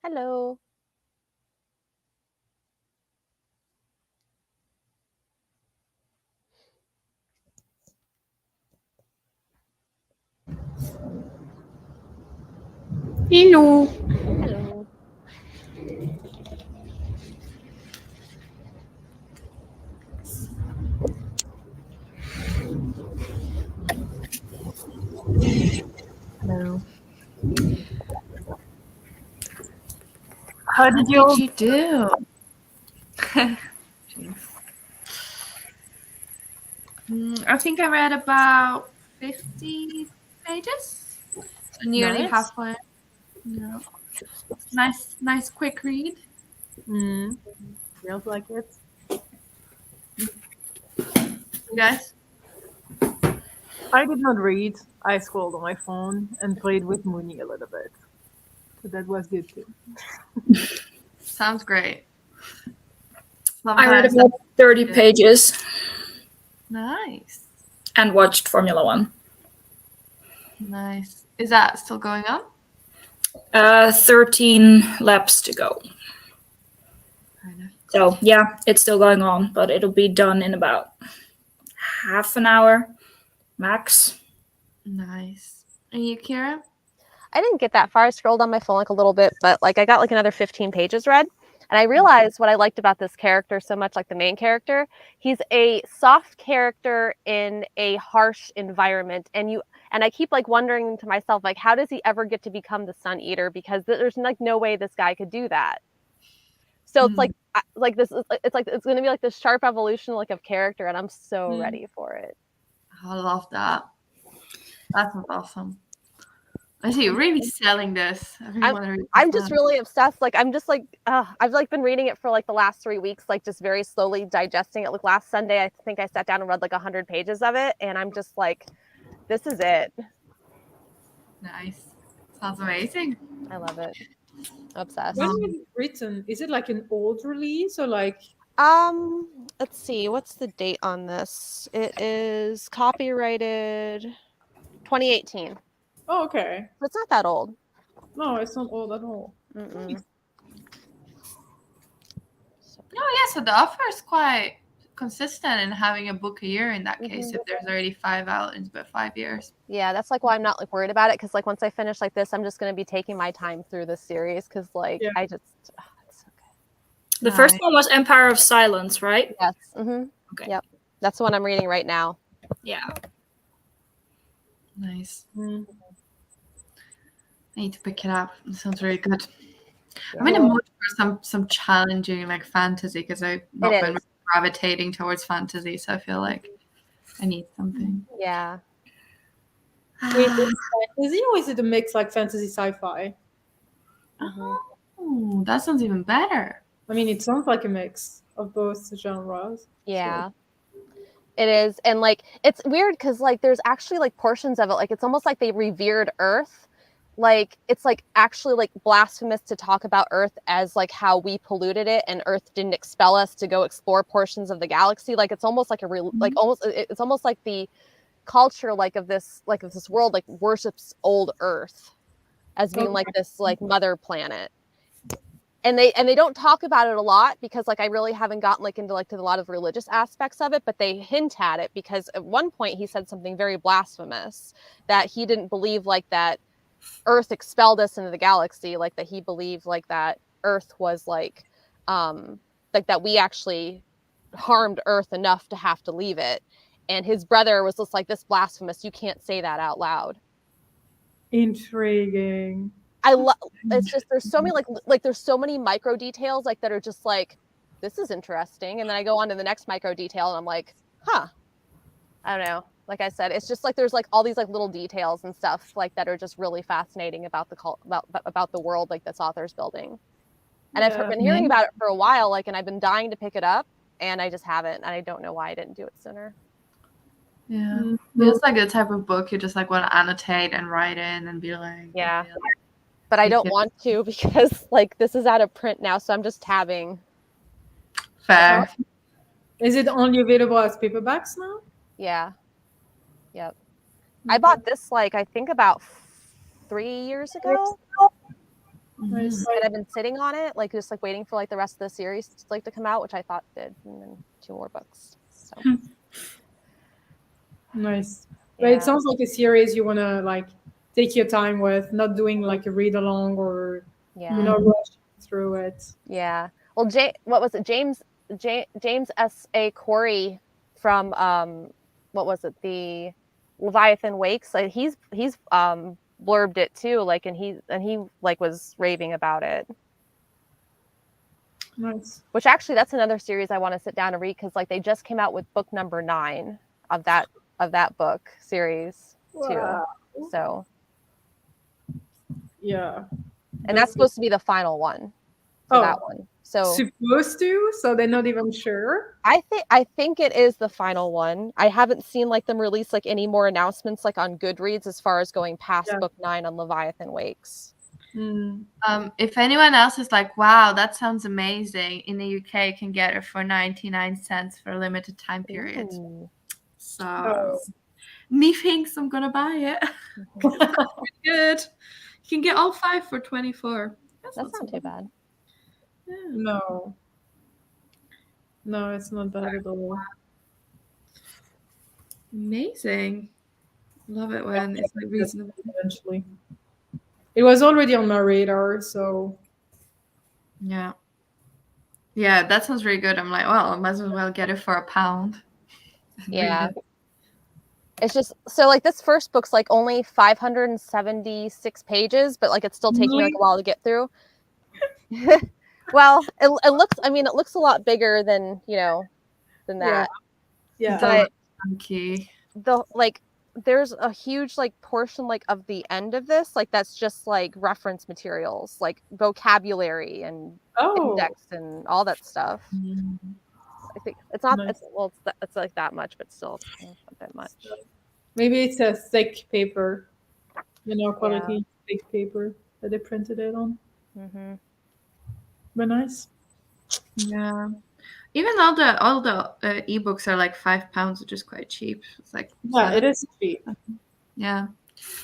Hello. Hello. Hello. Hello. How did What did you do? Jeez. I think I read about 50 pages, so nearly Nice. halfway. Yeah. Nice, quick read. Feels like it. You guys? I did not read. I scrolled on my phone and played with Mooney a little bit. So that was good too. Sounds great. I read Sometimes about 30 Yeah. pages nice. and watched Formula One. Nice. Is that still going on? 13 laps to go. Kind of. So yeah, it's still going on, but it'll be done in about half an hour max. Nice. And you, Kira? I didn't get that far. I scrolled on my phone like a little bit, but like I got like another 15 pages read. And I realized what I liked about this character so much, like the main character. He's a soft character in a harsh environment. And I keep like wondering to myself, like, how does he ever get to become the Sun Eater? Because there's like no way this guy could do that. So it's like this. It's going to be like this sharp evolution like of character, and I'm so ready for it. I love that. That sounds awesome. I see you're really selling this. I'm just really obsessed. Like I'm just like I've like been reading it for like the last 3 weeks, like just very slowly digesting it. Like last Sunday, I think I sat down and read like 100 pages of it, and I'm just like, this is it. Nice. Sounds amazing. I love it. Obsessed. When was it written? Is it like an old release or like? Let's see. What's the date on this? It is copyrighted 2018. Oh, okay. So it's not that old. No, it's not old at all. Mm-mm. Oh yeah, so the offer is quite consistent in having a book a year in that case. If there's already 5 out in about 5 years. Yeah, that's like why I'm not like worried about it, because like once I finish like this, I'm just going to be taking my time through this series, because like I just it's so good. The first one was Empire of Silence, right? Yes. Mm-hmm. Okay. Yep. That's the one I'm reading right now. Yeah. Nice. Mm. I need to pick it up. It sounds very good. Yeah. I'm in a mood for some challenging like fantasy, because I've not been really gravitating towards fantasy, so I feel like I need something. Yeah. Wait, is it fantasy or is it a mix like fantasy sci-fi? Oh, that sounds even better. I mean, it sounds like a mix of both genres. Yeah. It is. And like it's weird because like there's actually like portions of it, like it's almost like they revered Earth. Like it's like actually like blasphemous to talk about Earth as like how we polluted it, and Earth didn't expel us to go explore portions of the galaxy. Like it's almost like it's almost like the culture like of this world like worships old Earth as being like this like mother planet. And they don't talk about it a lot, because like I really haven't gotten like into like to a lot of religious aspects of it, but they hint at it, because at one point he said something very blasphemous, that he didn't believe like that Earth expelled us into the galaxy, like that he believed like that Earth was like that we actually harmed Earth enough to have to leave it. And his brother was just like, this blasphemous, you can't say that out loud. Intriguing. It's just there's so many like there's so many micro details like that are just like, this is interesting, and then I go on to the next micro detail and I'm like, I don't know. Like I said, it's just like there's like all these like little details and stuff like that are just really fascinating about the world like this author's building. And I've been hearing about it for a while, like, and I've been dying to pick it up, and I just haven't, and I don't know why I didn't do it sooner. Yeah, feels like the type of book you just like want to annotate and write in and be like, yeah. But I don't want to, because like this is out of print now, so I'm just tabbing. Fair. Is it only available as paperbacks now? Yeah. Yep. I bought this like I think about 3 years ago. Nice. And I've been sitting on it, like just like waiting for like the rest of the series to come out, which I thought did, and then 2 more books. So Nice. But it sounds like a series you want to like take your time with, not doing like a read along or rushing through it. Yeah. Well, what was it? James S.A. Corey from what was it? The Leviathan Wakes. Like he's blurbed it too. Like and he like was raving about it. Nice. Which actually, that's another series I want to sit down and read because like they just came out with book number 9 of that book series too. So yeah, and that's supposed to be the final one for that one. So supposed to, so they're not even sure. I think it is the final one. I haven't seen like them release like any more announcements like on Goodreads as far as going past book 9 on Leviathan Wakes. If anyone else is like, wow, that sounds amazing, in the UK, you can get it for 99 cents for a limited time period. Ooh. So, me thinks I'm gonna buy it. That's good. You can get all 5 for 24. That's not too bad. Yeah. No, it's not bad at all. Amazing. Love it when it's like reasonable. Eventually, it was already on my radar, so yeah, that sounds really good. I'm like, well, I might as well get it for £1. Yeah. It's just so like this first book's like only 576 pages, but like it's still taking me like a while to get through. Well, it looks. I mean, it looks a lot bigger than than that. Yeah. But funky. There's a huge like portion like of the end of this like that's just like reference materials, like vocabulary and index and all that stuff. I think it's not. Nice. It's like that much, but still not that much. Maybe it's a thick paper, quality thick paper that they printed it on. But nice. Yeah. Even all the ebooks are like £5, which is quite cheap. It's like it is cheap. Yeah.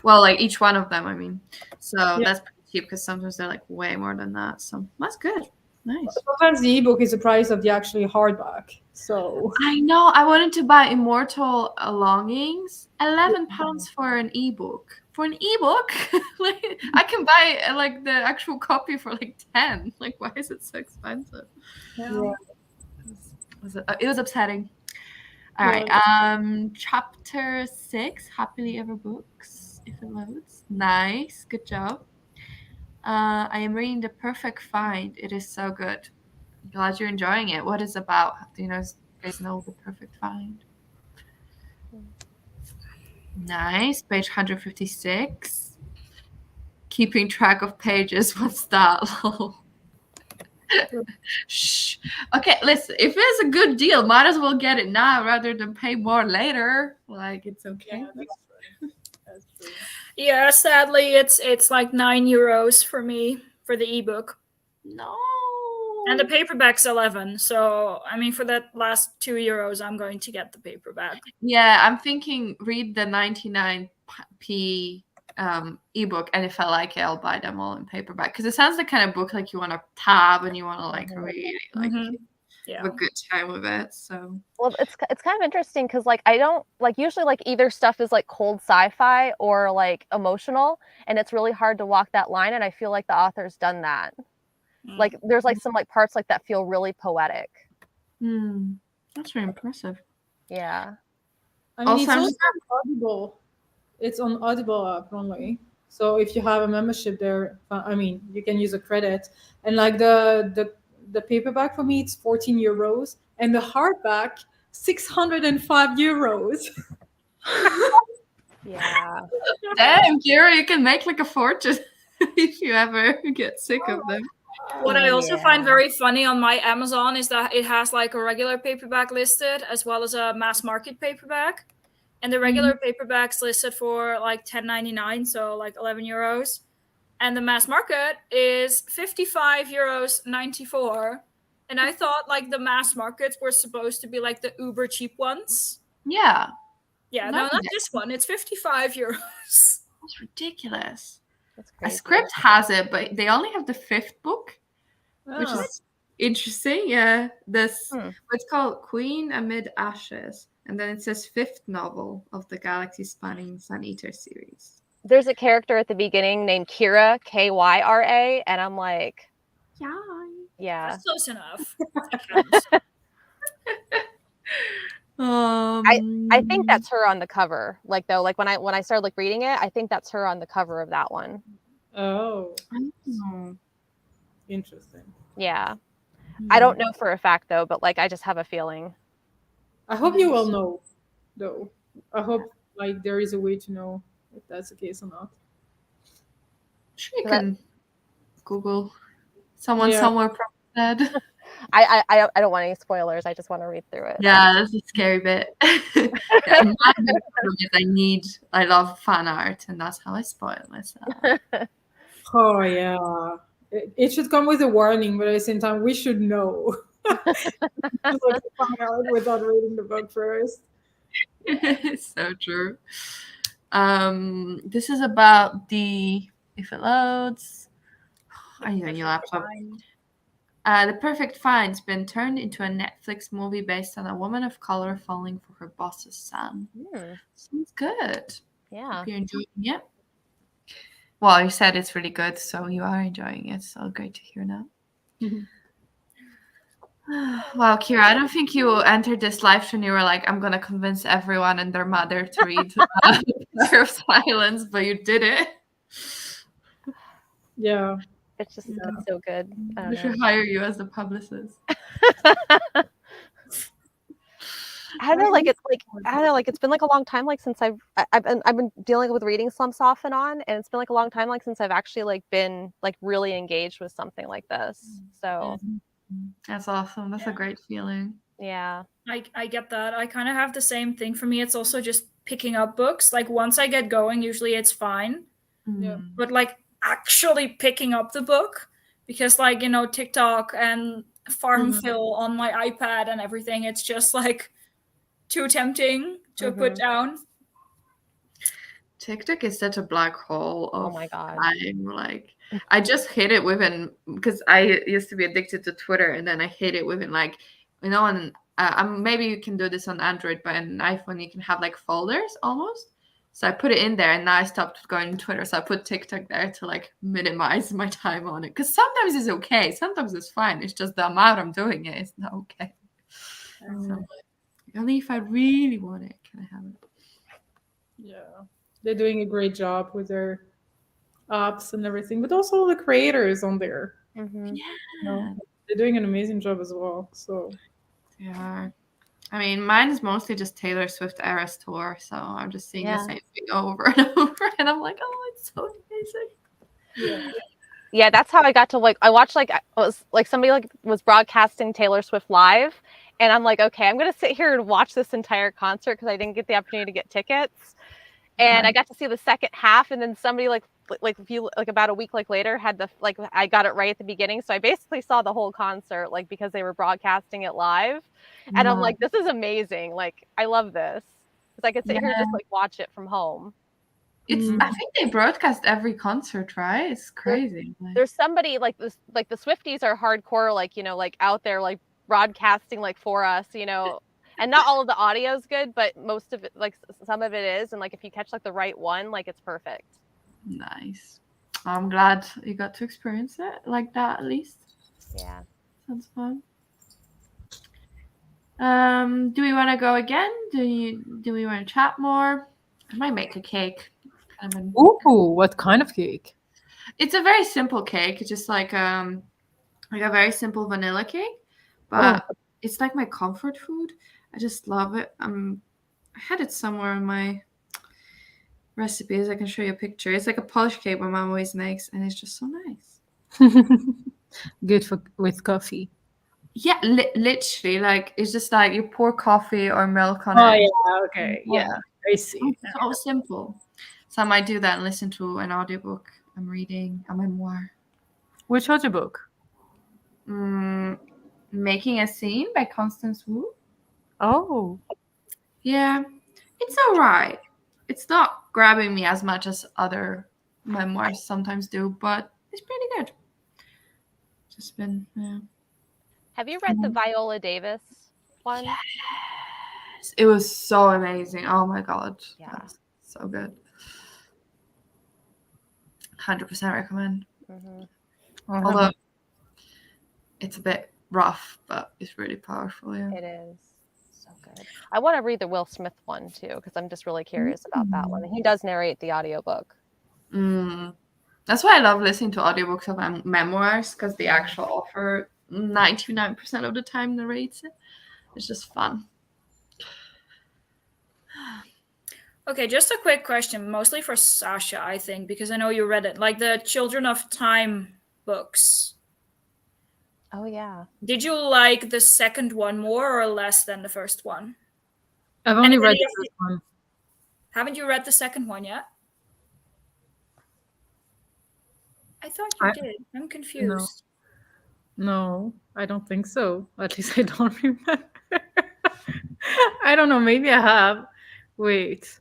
Well, like each one of them, I mean. So that's pretty cheap because sometimes they're like way more than that. So that's good. Nice. Sometimes the ebook is the price of the actually hardback. So I know. I wanted to buy Immortal Longings. £11 for an ebook. For an ebook, like I can buy like the actual copy for like 10. Like, why is it so expensive? Yeah. It was upsetting. All right. Chapter 6, Happily Ever Books, if it loads. Nice. Good job. I am reading The Perfect Find. It is so good. I'm glad you're enjoying it. What is it about? Do you guys know The Perfect Find? Nice. Page 156. Keeping track of pages. What's that? Shh. Okay, listen. If it's a good deal, might as well get it now rather than pay more later. Like, it's okay. That's true. Yeah, sadly, it's like €9 for me for the ebook. No. And the paperback's 11. So I mean, for that last €2, I'm going to get the paperback. Yeah, I'm thinking read the 99p ebook, and if I like it, I'll buy them all in paperback because it sounds the kind of book like you want to tab and you want to like really like have a good time with it. So well, it's kind of interesting because like I don't like usually like either stuff is like cold sci-fi or like emotional, and it's really hard to walk that line. And I feel like the author's done that. Like there's like some like parts like that feel really poetic. That's very impressive. Yeah. I mean, it's also Audible. It's on Audible app only. So if you have a membership there, I mean, you can use a credit. And like the paperback for me, it's €14, and the hardback, €605. Yeah. Damn, Kira, you can make like a fortune if you ever get sick of them. What I also find very funny on my Amazon is that it has like a regular paperback listed as well as a mass market paperback. And the regular paperback's listed for like $10.99, so like €11. And the mass market is €55.94. And I thought like the mass markets were supposed to be like the uber cheap ones. Yeah. Yeah, no, not this one. It's €55. That's ridiculous. That's A crazy. script has it, but they only have the 5th book, which Oh. is interesting. Yeah, this Hmm. what's called Queen Amid Ashes, and then it says 5th novel of the galaxy-spanning Sun Eater series. There's a character at the beginning named Kyra, Kyra, and I'm like, yeah. That's close enough. That counts. I think that's her on the cover. Like though, like when I started like reading it, I think that's her on the cover of that one. Oh, Oh. interesting. Yeah. I don't know for a fact though, but like I just have a feeling. I hope you will know, though. I hope like there is a way to know if that's the case or not. Sure, you can Google. Someone Yeah. somewhere probably said. I don't want any spoilers. I just want to read through it. Yeah, that's a scary bit. Yeah, my big problem is I love fan art, and that's how I spoil myself. Oh yeah. It should come with a warning, but at the same time, we should know. Just like find out without reading the book first. So true. This is about if it loads. I need a new laptop. The Perfect Find's been turned into a Netflix movie based on a woman of color falling for her boss's son. Sounds good. Yeah. Hope you're enjoying it. Well, you said it's really good, so you are enjoying it. So great to hear now. Wow, Kira, I don't think you entered this live stream. You were like, I'm going to convince everyone and their mother to read Fire of Silence, but you did it. Yeah. It's just it's so good. We should hire you as the publicist. I don't know, like it's been like a long time, like since I've been dealing with reading slumps off and on, and it's been like a long time, like since I've actually like been like really engaged with something like this. So that's awesome. That's a great feeling. Yeah. I get that. I kind of have the same thing. For me, it's also just picking up books. Like once I get going, usually it's fine. Yeah. But like actually picking up the book, because like, you know, TikTok and Farmville on my iPad and everything, it's just like too tempting to put down. TikTok is such a black hole of oh my God. time. Like I just hit it within, because I used to be addicted to Twitter, and then I hit it within, like, you know, and maybe you can do this on Android, but on iPhone you can have like folders almost. So I put it in there, and now I stopped going to Twitter. So I put TikTok there to like minimize my time on it, because sometimes it's okay, sometimes it's fine. It's just the amount I'm doing it is not okay. So only if I really want it can I have it. Yeah, they're doing a great job with their apps and everything, but also the creators on there. Yeah, you know, they're doing an amazing job as well. So yeah. I mean, mine is mostly just Taylor Swift Eras Tour, so I'm just seeing the same thing over and over, and I'm like, oh, it's so amazing. Yeah, that's how I got to like. I watched like somebody like was broadcasting Taylor Swift live, and I'm like, okay, I'm gonna sit here and watch this entire concert because I didn't get the opportunity to get tickets, and I got to see the second half, and then somebody like about a week later had the I got it right at the beginning, so I basically saw the whole concert like because they were broadcasting it live, and I'm like, this is amazing. Like I love this because I could sit here and just like watch it from home. I think they broadcast every concert, right? It's crazy. There's somebody like this, like the Swifties are hardcore, like, you know, like out there, like broadcasting like for us, you know, and not all of the audio is good, but most of it, like some of it is. And like, if you catch like the right one, like it's perfect. Nice. I'm glad you got to experience it like that, at least. Yeah. Sounds fun. Do we want to go again? Do we want to chat more? I might make a cake. Ooh, what kind of cake? It's a very simple cake. It's just like a very simple vanilla cake, but it's like my comfort food. I just love it. I had it somewhere in my recipes. I can show you a picture. It's like a Polish cake my mom always makes, and it's just so nice. Good with coffee. Yeah, literally, like it's just like you pour coffee or milk on it. it. Oh yeah, okay, yeah, I see. It's so simple. So I might do that and listen to an audiobook. I'm reading a memoir. Which audiobook? Making a Scene by Constance Wu. Oh. Yeah, it's all right. It's not grabbing me as much as other memoirs sometimes do, but it's pretty good. Just been, yeah. Have you read the Viola Davis one? It was so amazing. Oh my god. Yeah. That was so good. 100% recommend. Although it's a bit rough, but it's really powerful. Yeah. It is so good. I want to read the Will Smith one too, because I'm just really curious about that one. He does narrate the audiobook. That's why I love listening to audiobooks of memoirs, because the actual author 99% of the time narrates it. It's just fun. Okay, just a quick question, mostly for Sasha, I think, because I know you read it. Like the Children of Time books. Oh yeah. Did you like the second one more or less than the first one? I've only read the first one. Haven't you read the second one yet? I thought you did. I'm confused. No, I don't think so. At least I don't remember. I don't know. Maybe I have. Wait.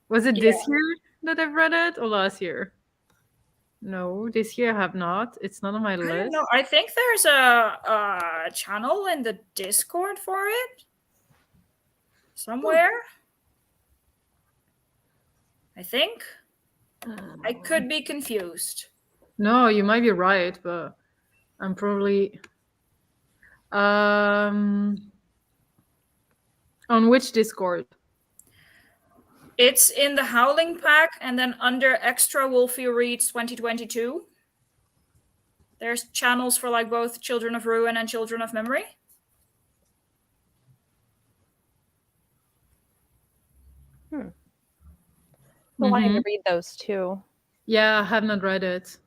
Was it this year that I've read it or last year? No, this year I have not. It's not on my list. No, I think there's a channel in the Discord for it somewhere. I think. I could be confused. No, you might be right, but I'm probably on which Discord? It's in the Howling Pack, and then under Extra Wolfie Reads 2022. There's channels for like both Children of Ruin and Children of Memory. I wanted to read those too. Yeah, I have not read it.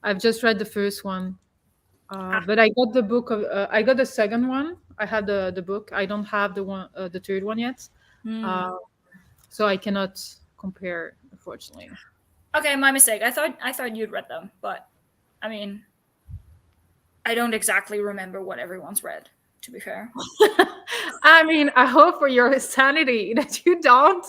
I've just read the first one, but I got the book of. I got the second one. I had the book. I don't have the third one yet, so I cannot compare, unfortunately. Okay, my mistake. I thought you'd read them, but I mean, I don't exactly remember what everyone's read, to be fair. I mean, I hope for your sanity that you don't.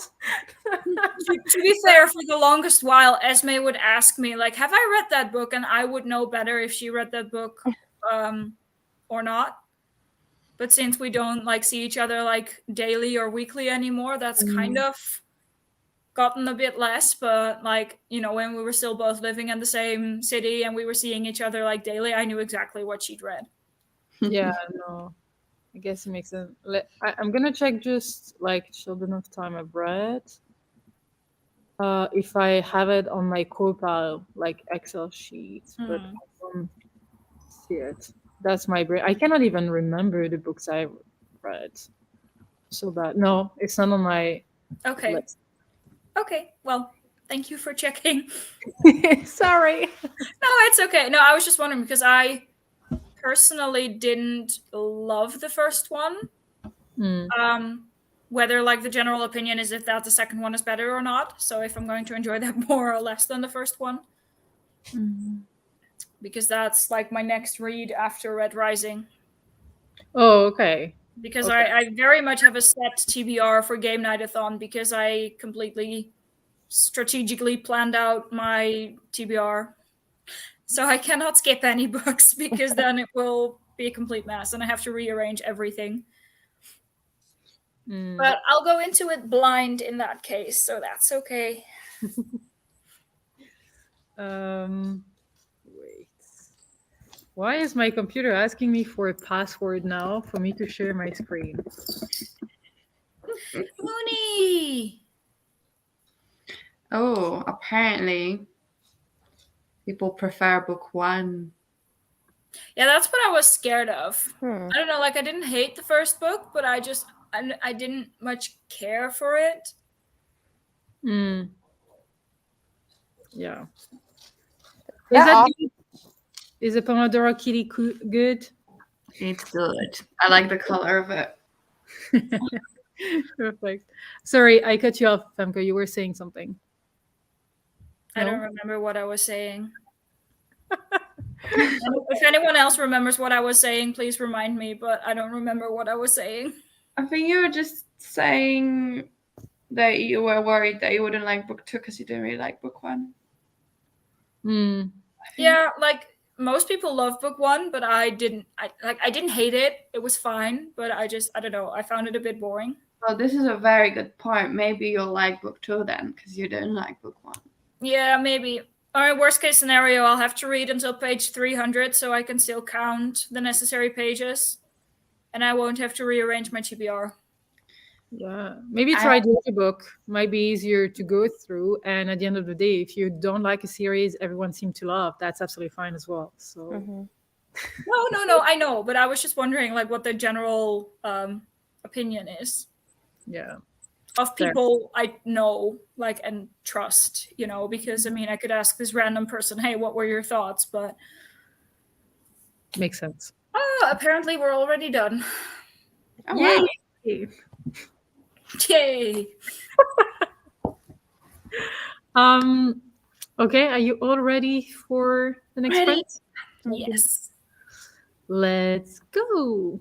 To be fair, for the longest while, Esme would ask me, like, have I read that book? And I would know better if she read that book or not. But since we don't like see each other like daily or weekly anymore, that's kind of gotten a bit less. But like, you know, when we were still both living in the same city and we were seeing each other like daily, I knew exactly what she'd read. Yeah, no. I guess it makes sense. I'm gonna check just like Children of Time I've read. If I have it on my core pile, like Excel sheets, but I don't see it. That's my brain. I cannot even remember the books I read. So bad. No, it's not on my list. Okay. Well, thank you for checking. Sorry. No, it's okay. No, I was just wondering because I personally didn't love the first one. Whether like the general opinion is if that the second one is better or not. So if I'm going to enjoy that more or less than the first one. Because that's like my next read after Red Rising. Oh, okay. Because I very much have a set TBR for Game Night-a-thon because I completely strategically planned out my TBR. So I cannot skip any books because then it will be a complete mess and I have to rearrange everything. But I'll go into it blind in that case, so that's okay. Wait. Why is my computer asking me for a password now for me to share my screen? Mooney! Oh, apparently people prefer book one. Yeah, that's what I was scared of. I don't know, like I didn't hate the first book, but I didn't much care for it. Yeah. Yeah. Is the Pomodoro Kitty good? It's good. I like the color of it. Perfect. Sorry, I cut you off, Femke. You were saying something. I don't remember what I was saying. If anyone else remembers what I was saying, please remind me, but I don't remember what I was saying. I think you were just saying that you were worried that you wouldn't like book 2 because you didn't really like book 1? Hmm. Yeah, like most people love book 1, but I didn't. I didn't hate it. It was fine, but I don't know. I found it a bit boring. Well, this is a very good point. Maybe you'll like book 2 then, because you didn't like book 1. Yeah, maybe. All right, worst case scenario, I'll have to read until page 300 so I can still count the necessary pages, and I won't have to rearrange my TBR. Yeah, maybe try the audiobook. Might be easier to go through. And at the end of the day, if you don't like a series everyone seems to love, that's absolutely fine as well. So No, I know, but I was just wondering, like, what the general opinion is yeah, of fair. people I know, like, and trust, because I mean, I could ask this random person, hey, what were your thoughts? But Makes sense. apparently we're already done. Oh, wow. Yay! Yay! Okay, are you all ready for the next Ready? part? Yes. Let's go.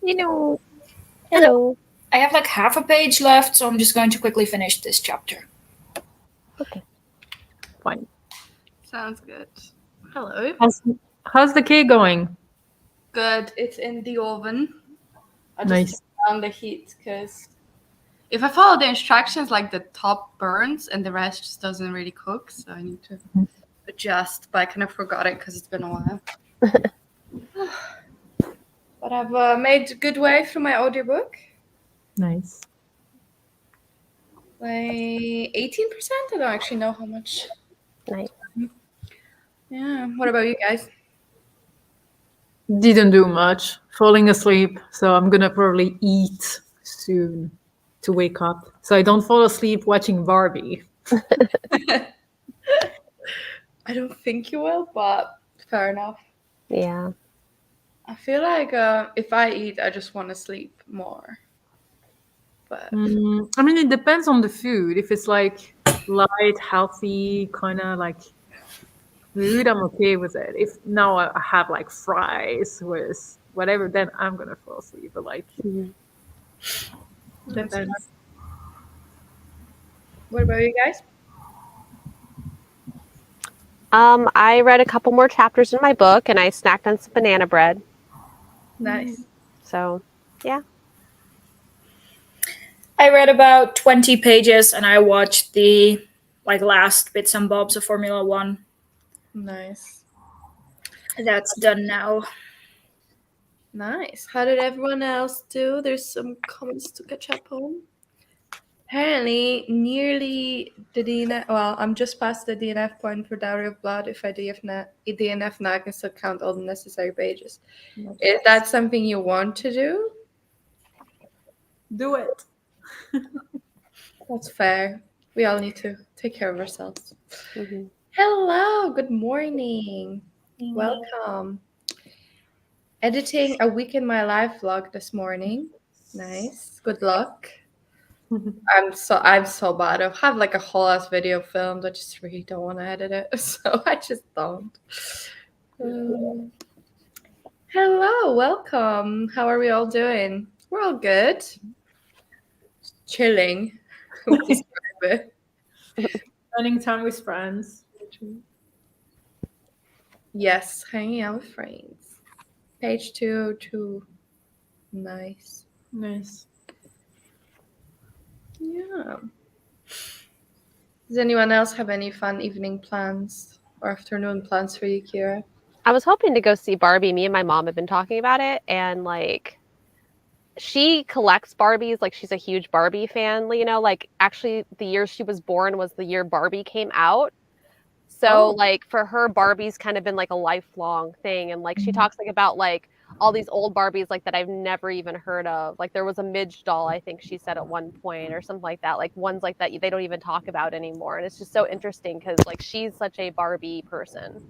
Hello. Hello. I have like half a page left, so I'm just going to quickly finish this chapter. Okay. Fine. Sounds good. Hello. How's the cake going? Good. It's in the oven. I just Nice. turn down the heat because if I follow the instructions, like the top burns and the rest just doesn't really cook. So I need to adjust. But I kind of forgot it because it's been a while. But I've made good way through my audiobook. Nice. Like 18%. I don't actually know how much. Nice. Yeah. What about you guys? Didn't do much. Falling asleep. So I'm gonna probably eat soon to wake up. So I don't fall asleep watching Barbie. I don't think you will, but fair enough. Yeah. I feel like if I eat, I just want to sleep more. But I mean, it depends on the food. If it's like light, healthy, kind of like food, I'm okay with it. If now I have like fries with whatever, then I'm gonna fall asleep. But like, depends. what about you guys? I read a couple more chapters in my book, and I snacked on some banana bread. Nice. So, yeah. I read about 20 pages and I watched the last bits and bobs of Formula One. Nice. That's done now. Nice. How did everyone else do? There's some comments to catch up on. Apparently, nearly the DNF. Well, I'm just past the DNF point for Diary of Blood. If I DNF now, I can still count all the necessary pages. Is that something you want to do? Do it. That's fair. We all need to take care of ourselves. Mm-hmm. Hello, good morning. Welcome. Editing a week in my life vlog this morning. Nice. Good luck. I'm so bad. I have like a whole ass video filmed. I just really don't want to edit it, so I just don't. Hello, welcome. How are we all doing? We're all good. Chilling. Describe it. Spending time with friends. Yes, hanging out with friends. Page 2. Nice. Nice. Yeah. Does anyone else have any fun evening plans or afternoon plans for you, Kira? I was hoping to go see Barbie. Me and my mom have been talking about it, and like, she collects Barbies. Like, she's a huge Barbie fan. You know, like, actually, the year she was born was the year Barbie came out. So, like, for her, Barbie's kind of been like a lifelong thing. And like, she talks like about like all these old Barbies like that I've never even heard of. Like, there was a Midge doll, I think she said at one point, or something like that. Like, ones like that they don't even talk about anymore. And it's just so interesting because like, she's such a Barbie person.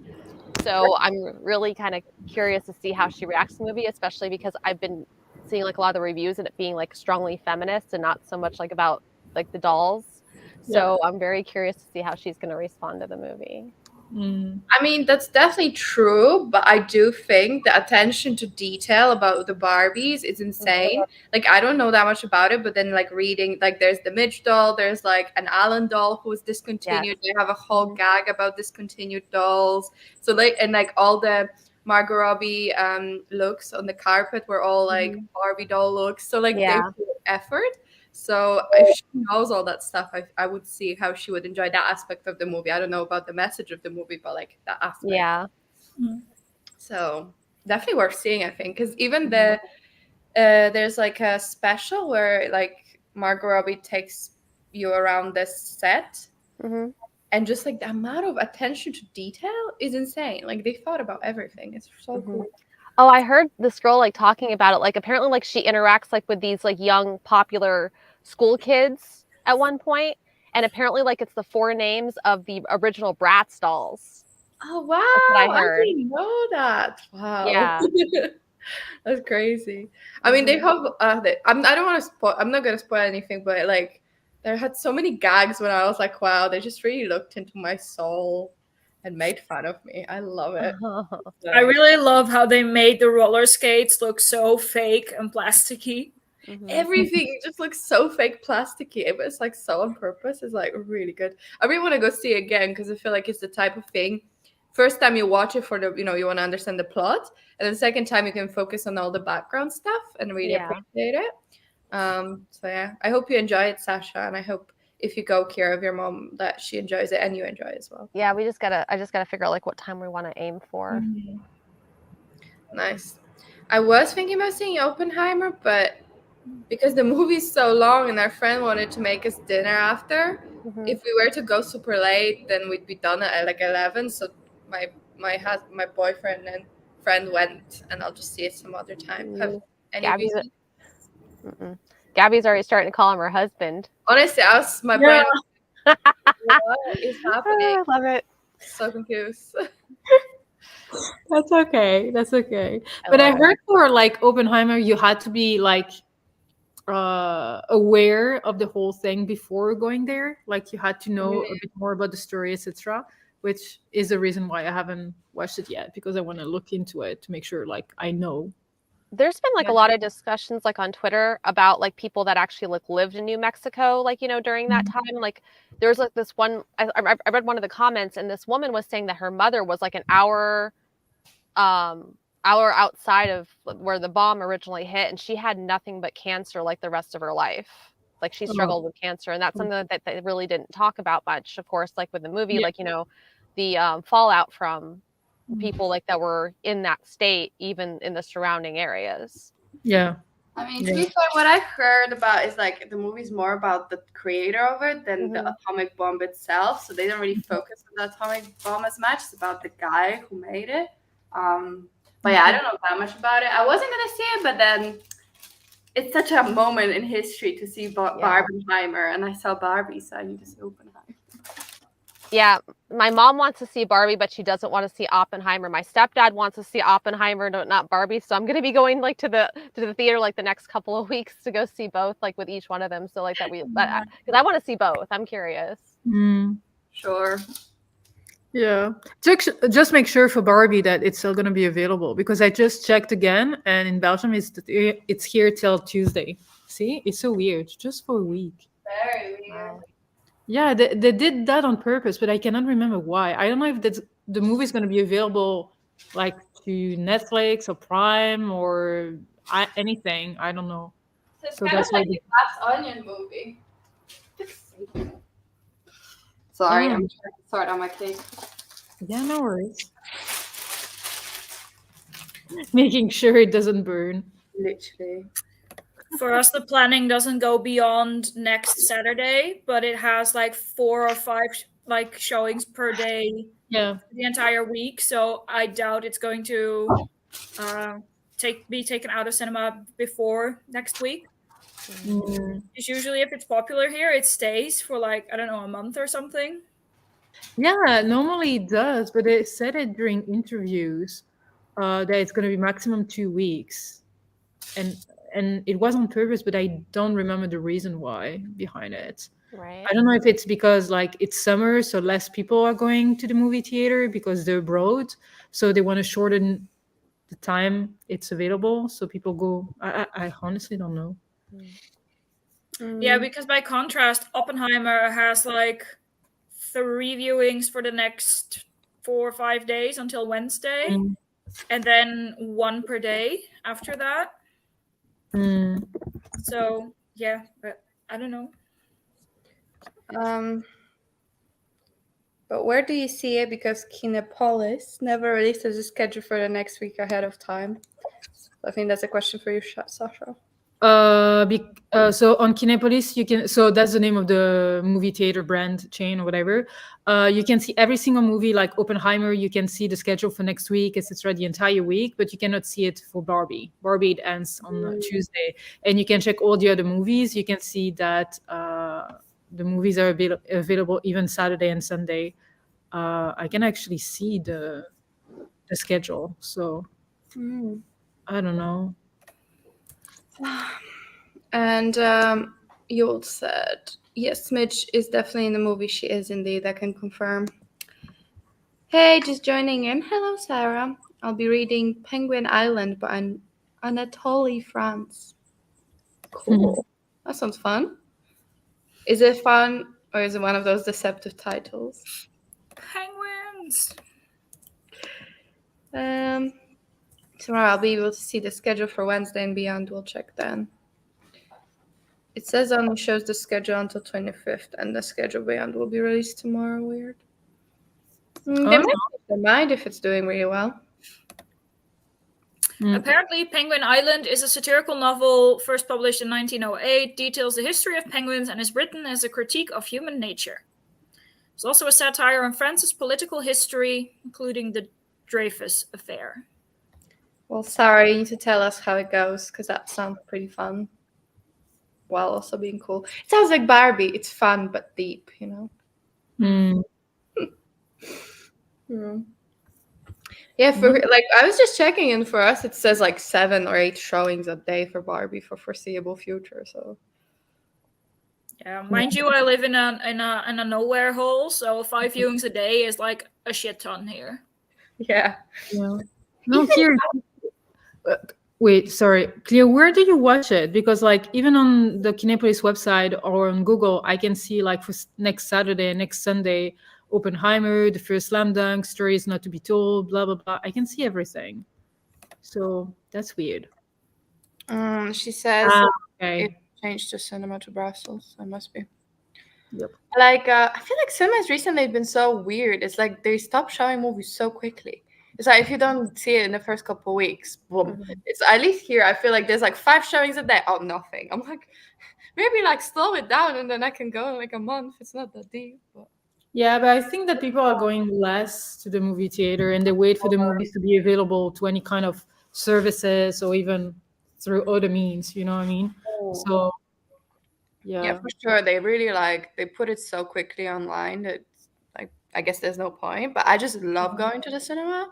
So I'm really kind of curious to see how she reacts to the movie, especially because I've been seeing like a lot of the reviews and it being like strongly feminist and not so much like about like the dolls. So I'm very curious to see how she's going to respond to the movie. I mean, that's definitely true, but I do think the attention to detail about the Barbies is insane. Like, I don't know that much about it, but then like reading, like there's the Midge doll, there's like an Alan doll who was discontinued. They have a whole gag about discontinued dolls. So like, and like all the Margot Robbie looks on the carpet were all like Barbie doll looks. So like they put effort. So if she knows all that stuff, I would see how she would enjoy that aspect of the movie. I don't know about the message of the movie, but like that aspect. Yeah. So definitely worth seeing, I think, because even there's like a special where like Margot Robbie takes you around this set, and just like the amount of attention to detail is insane. Like they thought about everything. It's so cool. Oh, I heard this girl like talking about it. Like apparently like she interacts like with these like young popular school kids at one point, and apparently like it's the 4 names of the original Bratz dolls. Oh wow! That's what I heard. I didn't know that. Wow. Yeah. That's crazy. I mean, they have. I don't want to spoil. I'm not gonna spoil anything, but like, they had so many gags when I was like, wow, they just really looked into my soul, and made fun of me. I love it. I really love how they made the roller skates look so fake and plasticky. Everything just looks so fake plasticky, but it's like so on purpose. It's like really good. I really want to go see it again because I feel like it's the type of thing. First time you watch it for the, you want to understand the plot, and then second time you can focus on all the background stuff and really appreciate it. So yeah, I hope you enjoy it, Sasha, and I hope if you go care of your mom that she enjoys it and you enjoy it as well. Yeah, I just gotta figure out like what time we want to aim for. Nice. I was thinking about seeing Oppenheimer, but because the movie's so long and our friend wanted to make us dinner after, if we were to go super late, then we'd be done at like 11. So my boyfriend and friend went, and I'll just see it some other time. Have any of you seen? Gabby's already starting to call him her husband. Honestly, my brain. What is happening? I love it. So confused. That's okay. But I heard for like Oppenheimer, you had to be like aware of the whole thing before going there. Like you had to know a bit more about the story, etc. Which is the reason why I haven't watched it yet, because I want to look into it to make sure like I know. There's been like a lot of discussions like on Twitter about like people that actually like lived in New Mexico, like, during that time. Like there's like this one, I read one of the comments, and this woman was saying that her mother was like an hour outside of where the bomb originally hit, and she had nothing but cancer like the rest of her life. Like she struggled with cancer, and that's something that they really didn't talk about much, of course, like with the movie, like, the fallout from people like that were in that state, even in the surrounding areas. Yeah. I mean, to be fair, what I've heard about is like the movie's more about the creator of it than the atomic bomb itself. So they don't really focus on the atomic bomb as much. It's about the guy who made it. But yeah, I don't know that much about it. I wasn't gonna see it, but then it's such a moment in history to see Barbenheimer, and I saw Barbie, so I need to see Oppenheimer. Yeah, my mom wants to see Barbie, but she doesn't want to see Oppenheimer. My stepdad wants to see Oppenheimer, not Barbie. So I'm going to be going like to the theater like the next couple of weeks to go see both, like with each one of them. So like that because I want to see both. I'm curious. Sure. Yeah. Just make sure for Barbie that it's still going to be available, because I just checked again, and in Belgium it's here till Tuesday. See, it's so weird. Just for a week. Very weird. Wow. Yeah, they did that on purpose, but I cannot remember why. I don't know if the movie is going to be available like to Netflix or Prime or anything. I don't know. So it's kind of like the Glass Onion movie. Sorry, I'm trying to sort out my cake. Yeah, no worries. Making sure it doesn't burn. Literally. For us, the planning doesn't go beyond next Saturday, but it has like 4 or 5 like showings per day. Yeah. The entire week. So I doubt it's going to be taken out of cinema before next week. Because usually, if it's popular here, it stays for like, I don't know, a month or something. Yeah, normally it does, but they said it during interviews that it's going to be maximum 2 weeks, and it was on purpose, but I don't remember the reason why behind it. Right. I don't know if it's because like it's summer, so less people are going to the movie theater because they're abroad, so they want to shorten the time it's available, so people go. I honestly don't know. Yeah, because by contrast, Oppenheimer has like 3 viewings for the next 4 or 5 days until Wednesday, and then 1 per day after that. So yeah, but I don't know. But where do you see it? Because Kinepolis never releases a schedule for the next week ahead of time. So I think that's a question for you, Sasha. So on Kinepolis, you can. So that's the name of the movie theater brand chain or whatever. You can see every single movie, like Oppenheimer. You can see the schedule for next week, etc., the entire week. But you cannot see it for Barbie. Barbie it ends on Tuesday, and you can check all the other movies. You can see that the movies are available even Saturday and Sunday. I can actually see the schedule. So I don't know. And Yul said, yes, Midge is definitely in the movie. She is indeed. I can confirm. Hey, just joining in. Hello, Sarah. I'll be reading Penguin Island by Anatoly France. Cool. That sounds fun. Is it fun or is it one of those deceptive titles? Penguins. Tomorrow I'll be able to see the schedule for Wednesday and beyond. We'll check then. It says only shows the schedule until 25th, and the schedule beyond will be released tomorrow. Weird. They might change their mind if it's doing really well. Apparently, Penguin Island is a satirical novel first published in 1908, details the history of penguins, and is written as a critique of human nature. It's also a satire on France's political history, including the Dreyfus affair. Well, Sarah, you need to tell us how it goes, because that sounds pretty fun, while also being cool. It sounds like Barbie. It's fun, but deep, you know? Yeah, I was just checking, and for us, it says like 7 or 8 showings a day for Barbie for foreseeable future. So, yeah, mind you, I live in a nowhere hole, so 5 viewings a day is like a shit ton here. Yeah. No, here. Wait, sorry, Cleo. Where do you watch it? Because like even on the Kinepolis website or on Google, I can see like for next Saturday, next Sunday, Oppenheimer, the first slam dunk, stories not to be told, blah blah blah. I can see everything, so that's weird. She says Okay. it changed the cinema to Brussels. That must be. Yep. Like I feel like cinemas recently have been so weird. It's like they stop showing movies so quickly. It's like if you don't see it in the first couple of weeks, boom. It's at least here. I feel like there's like 5 showings a day. Oh, nothing. I'm like, maybe like slow it down and then I can go in like a month. It's not that deep. But... Yeah, but I think that people are going less to the movie theater and they wait for the movies to be available to any kind of services or even through other means. You know what I mean? So yeah, for sure. They really they put it so quickly online that like I guess there's no point. But I just love going to the cinema.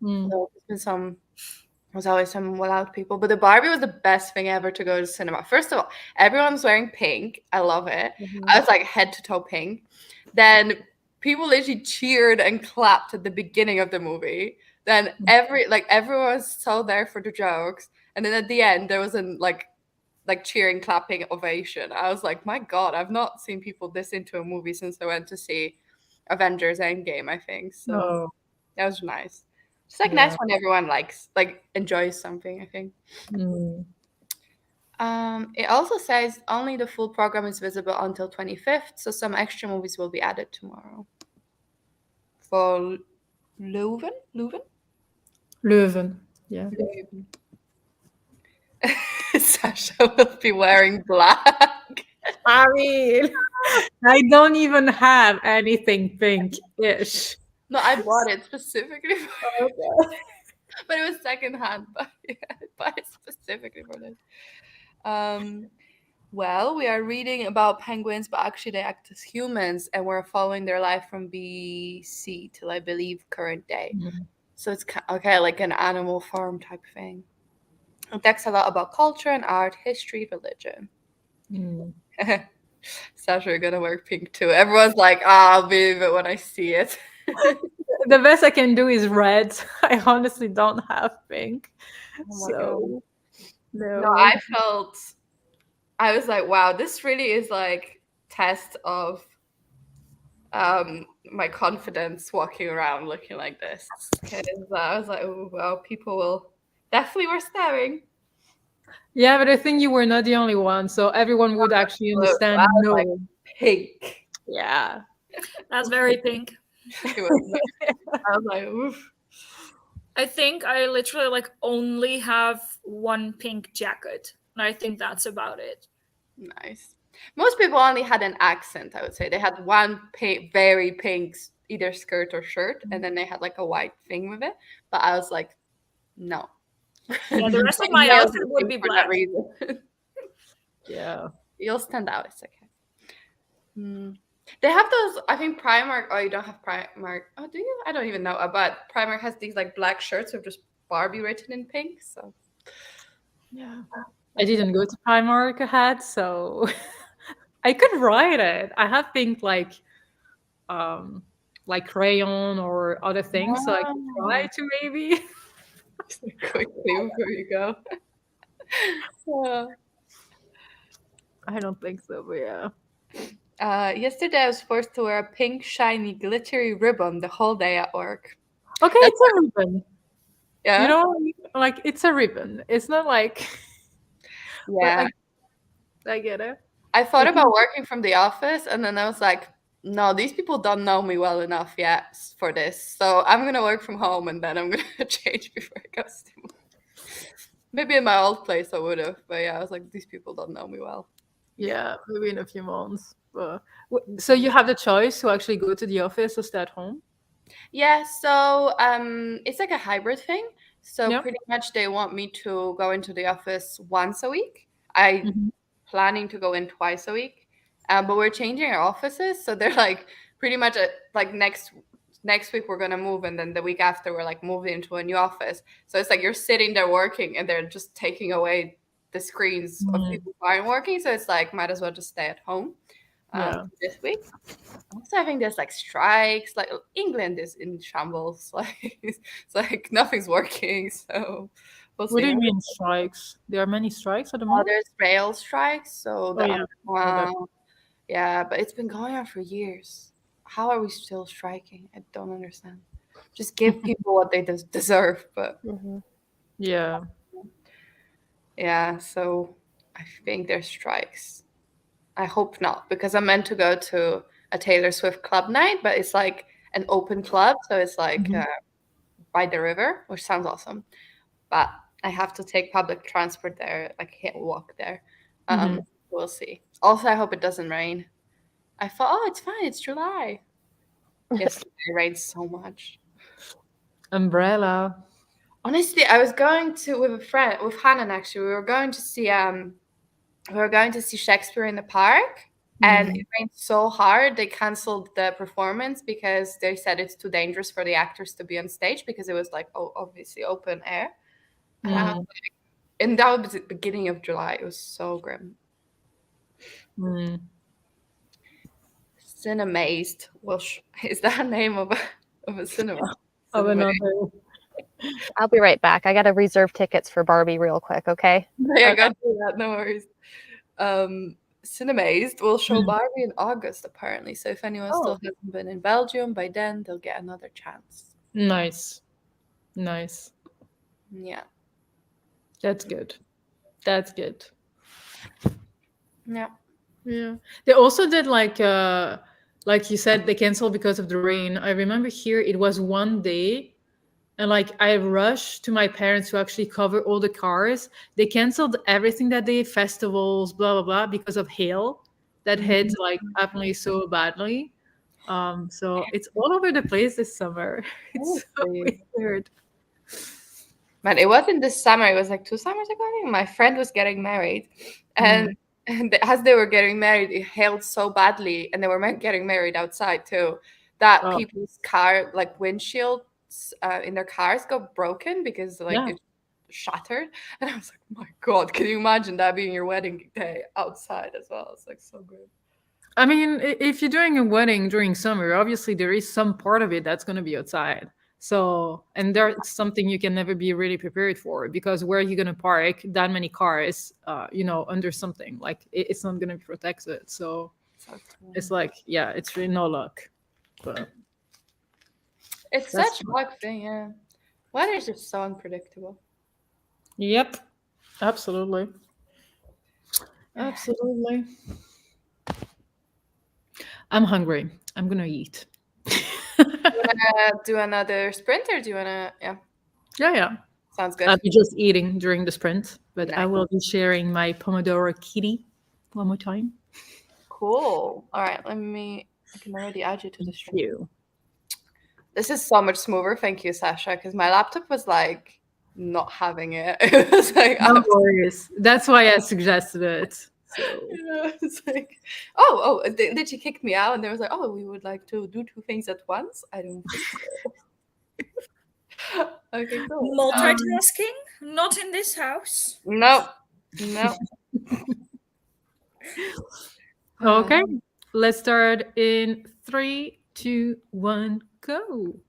So there's always some loud people. But the Barbie was the best thing ever to go to the cinema. First of all, everyone's wearing pink. I love it. I was like head to toe pink. Then people literally cheered and clapped at the beginning of the movie. Then everyone was so there for the jokes. And then at the end there was an like cheering, clapping, ovation. I was like, my God, I've not seen people this into a movie since I went to see Avengers Endgame, I think. So that was nice. It's like nice when everyone enjoys something, I think. It also says only the full program is visible until 25th, so some extra movies will be added tomorrow. For Leuven? Leuven, yeah. Leuven. Sasha will be wearing black. I mean, I don't even have anything pink-ish. No, I bought it specifically for it. But it was secondhand. But yeah, I bought it specifically for this. Well, we are reading about penguins, but actually they act as humans, and we're following their life from BC till I believe current day. So it's like an animal farm type thing. It talks a lot about culture and art, history, religion. Sasha, you're gonna wear pink too. Everyone's like, I'll believe it when I see it. The best I can do is red. I honestly don't have pink. No, I was like, wow, this really is like test of my confidence walking around looking like this. Because I was like, oh well, people will definitely were staring. Yeah, but I think you were not the only one, so everyone would actually understand. No, like pink. Yeah, that's very pink. I was like, oof. I think I literally only have one pink jacket, and I think that's about it. Nice. Most people only had an accent, I would say. They had one very pink either skirt or shirt, and then they had like a white thing with it. But I was like, no. Yeah, the rest of my outfit would be black. Yeah. You'll stand out. It's okay. They have those, I think Primark. Oh, you don't have Primark. Oh, do you? I don't even know. But Primark has these black shirts with just Barbie written in pink. So, yeah. I didn't go to Primark ahead, so I could write it. I have pink like crayon or other things, so I can try to maybe. Quickly before you go. I don't think so, but yeah. Yesterday I was forced to wear a pink, shiny, glittery ribbon the whole day at work. Okay, That's it's a ribbon. Yeah. You know, like it's a ribbon. It's not like. Yeah. I get it. I thought about working from the office, and then I was like, no, these people don't know me well enough yet for this. So I'm going to work from home, and then I'm going to change before it goes to maybe in my old place I would have. But yeah, I was like, these people don't know me well. Yeah, maybe in a few months. But so you have the choice to actually go to the office or stay at home? Yeah, so it's like a hybrid thing. So Yeah. pretty much they want me to go into the office once a week. I planning to go in twice a week, but we're changing our offices. So they're like pretty much like next week we're gonna move, and then the week after we're like moving into a new office. So it's like you're sitting there working, and they're just taking away the screens of people who aren't working. So it's like might as well just stay at home this week. Also, I think there's like strikes. Like England is in shambles. Like it's like nothing's working. So we'll see. What do you mean strikes? There are many strikes at the moment. There's rail strikes. So the yeah. yeah, but it's been going on for years. How are we still striking? I don't understand. Just give people what they deserve. But Yeah. yeah, so I think there's strikes. I hope not, because I'm meant to go to a Taylor Swift club night, but it's like an open club, so it's like by the river, which sounds awesome. But I have to take public transport there. I can't walk there. We'll see. Also, I hope it doesn't rain. I thought, oh, it's fine. It's July. Yesterday it rained so much. Umbrella. Honestly, I was going to with a friend, with Hanan. Actually, we were going to see Shakespeare in the park, and it rained so hard they canceled the performance because they said it's too dangerous for the actors to be on stage because it was like obviously open air. And that was the beginning of July. It was so grim. Cinemazed. Well, is that a name of a cinema? Of another. I'll be right back. I got to reserve tickets for Barbie real quick, okay? Yeah, I got to do that. No worries. Cinemazed will show Barbie in August, apparently. So if anyone still hasn't been in Belgium by then, they'll get another chance. Nice. Yeah. That's good. Yeah. They also did like you said, they canceled because of the rain. I remember here it was one day. And like I rushed to my parents to actually cover all the cars. They canceled everything that day, festivals, blah blah blah, because of hail that hit like apparently so badly. So it's all over the place this summer. It's so weird. Man, it wasn't this summer. It was like 2 summers ago. I think my friend was getting married, and as they were getting married, it hailed so badly, and they were getting married outside too, that people's car like windshield. In their cars got broken because it shattered, and I was like, my God, can you imagine that being your wedding day outside as well? It's like so good. I mean, if you're doing a wedding during summer, obviously there is some part of it that's going to be outside. So, and there's something you can never be really prepared for, because where are you going to park that many cars, under something like it's not going to be protected. So it's like, yeah, it's really no luck, but. It's such a luck thing, yeah. Weather is just so unpredictable. Yep. Absolutely. I'm hungry. I'm gonna eat. You wanna do another sprint, or do you wanna? Yeah. Sounds good. I'll be just eating during the sprint, but nice. I will be sharing my Pomodoro kitty one more time. Cool. All right. I can already add you to the stream. This is so much smoother. Thank you, Sasha, because my laptop was like not having it. It was like, no worries. That's why I suggested it. So. Yeah, it's like, did she kick me out? And they was like, oh, we would like to do 2 things at once. I don't think so. Okay, cool. Multitasking? Not in this house. No. Okay, let's start in 3, 2, 1, go.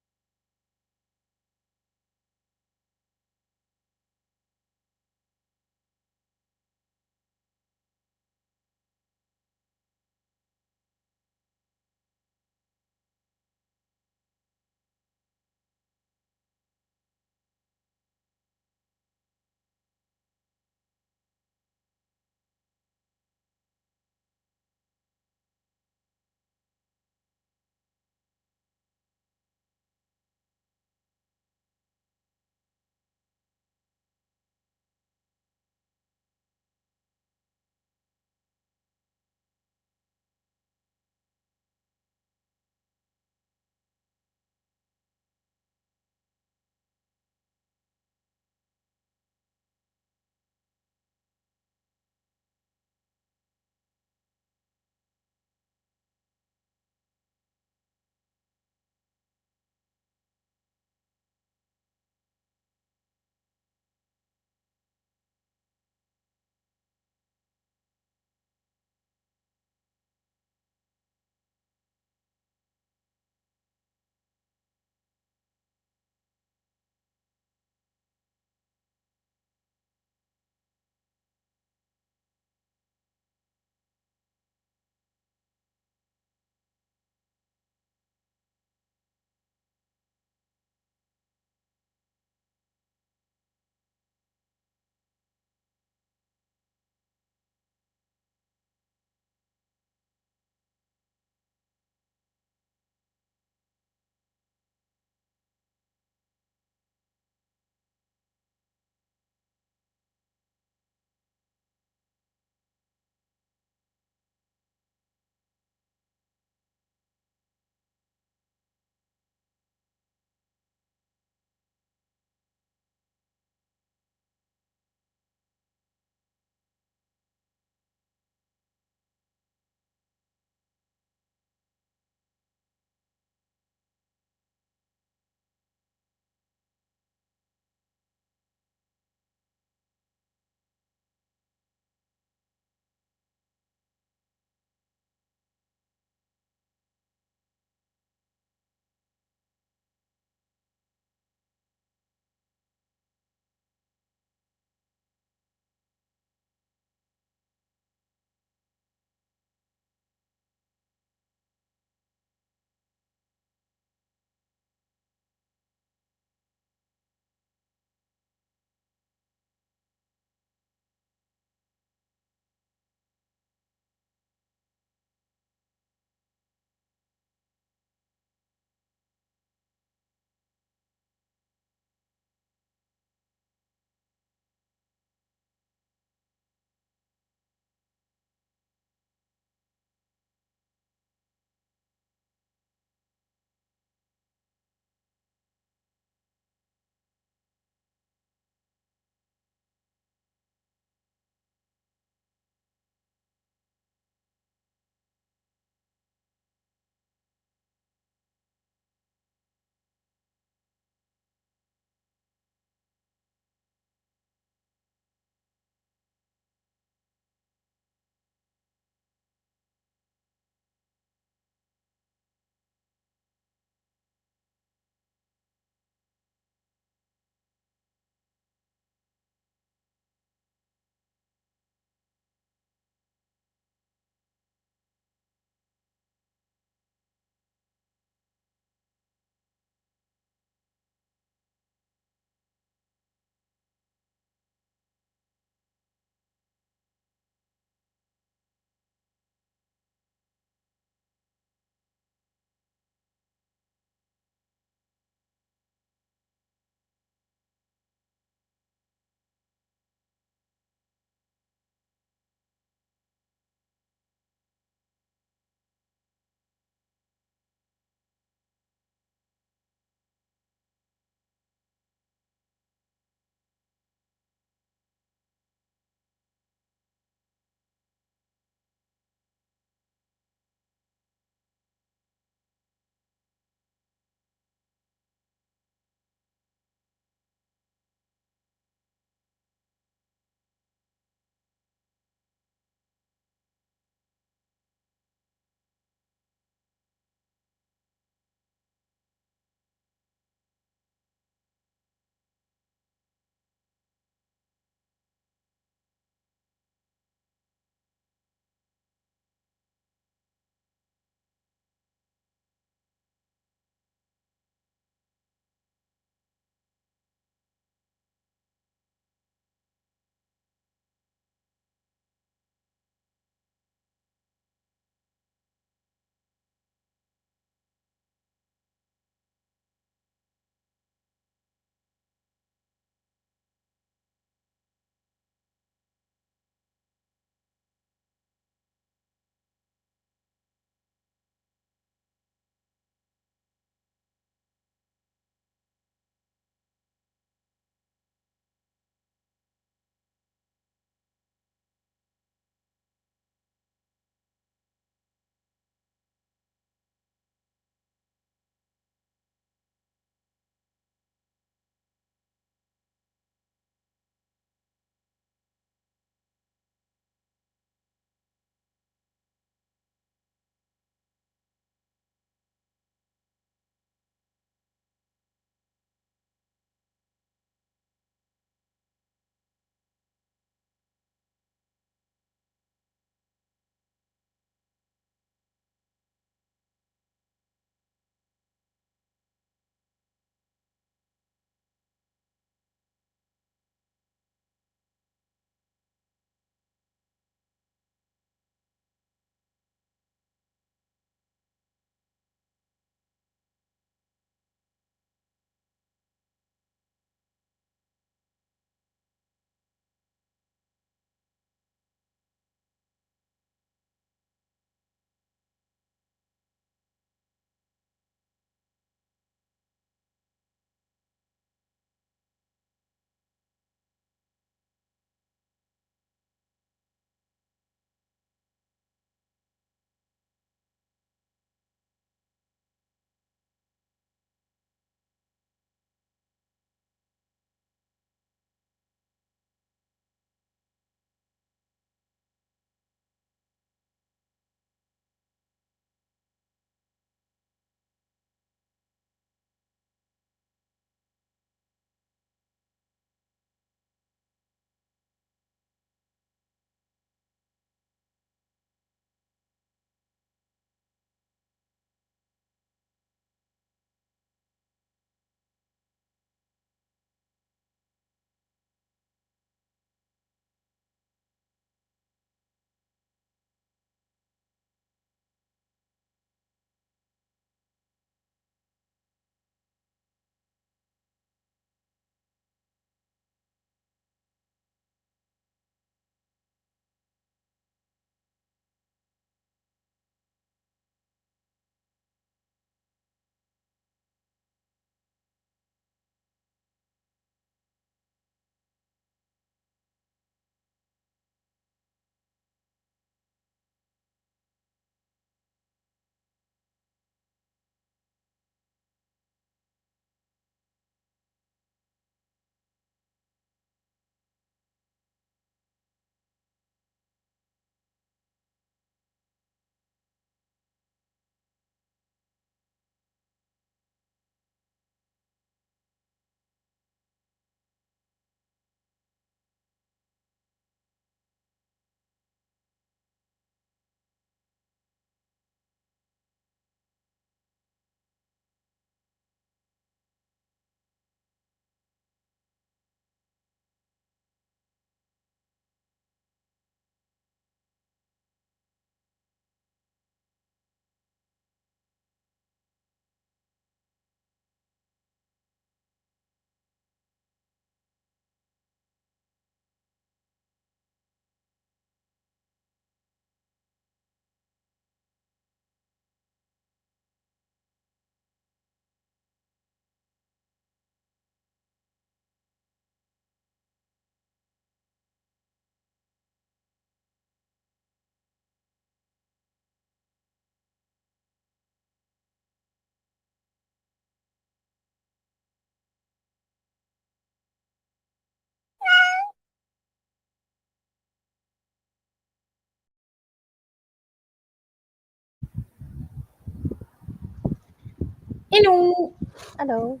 Hello. Hello.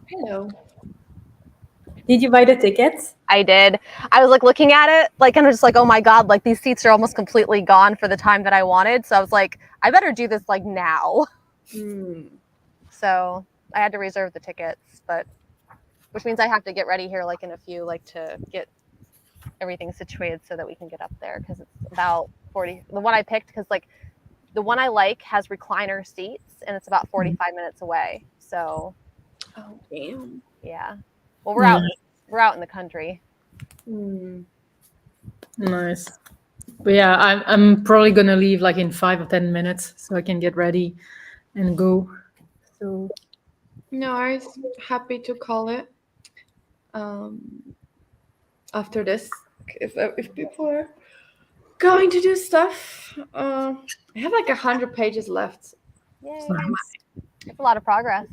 Hello. Did you buy the tickets? I did. I was like looking at it, like, and I was just like, oh my God, like these seats are almost completely gone for the time that I wanted. So I was like, I better do this like now. So I had to reserve the tickets, but which means I have to get ready here like in a few, like to get everything situated so that we can get up there because it's about 40. The one I picked, because like the one I like has recliner seats and it's about 45 minutes away. So Oh, damn. yeah. Well, we're out in the country. Nice. But yeah, I'm probably gonna leave like in 5 or 10 minutes so I can get ready and go. So No, I was happy to call it. After this, if people are going to do stuff, I have like 100 pages left. Yay. nice. It's a lot of progress.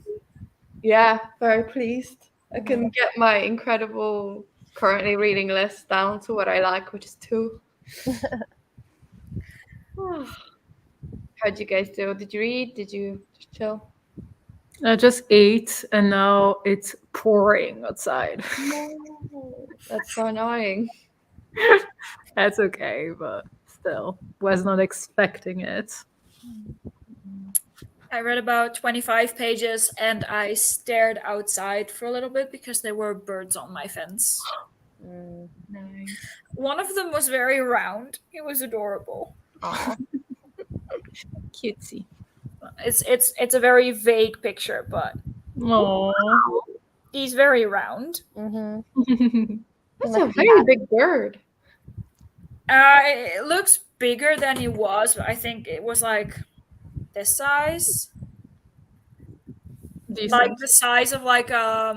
Yeah, very pleased. I can get my incredible currently reading list down to what I like, which is 2. How'd you guys do? Did you read? Did you just chill? I just ate and now it's pouring outside. No, that's so annoying. That's okay, but still, was not expecting it. I read about 25 pages and I stared outside for a little bit because there were birds on my fence. Nice. One of them was very round. He was adorable. Aw. Cutesy. It's a very vague picture, but Aww. he's very round. Mm-hmm. That's Like a a very bat. big bird. It looks bigger than he was, but I think it was like this size. Decent. Like the size of like I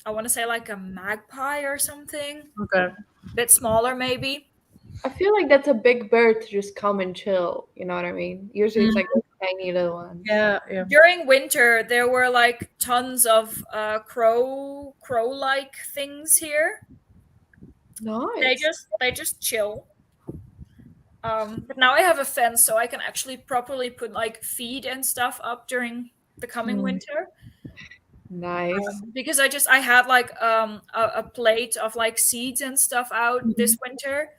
want to say like a magpie or something. Okay. Bit smaller maybe. I feel like that's a big bird to just come and chill. You know what I mean? Usually it's like a tiny little one. Yeah. During winter there were like tons of crow-like things here. Nice. They just chill. But now I have a fence so I can actually properly put like feed and stuff up during the coming winter. Nice. Because I had like a plate of like seeds and stuff out this winter.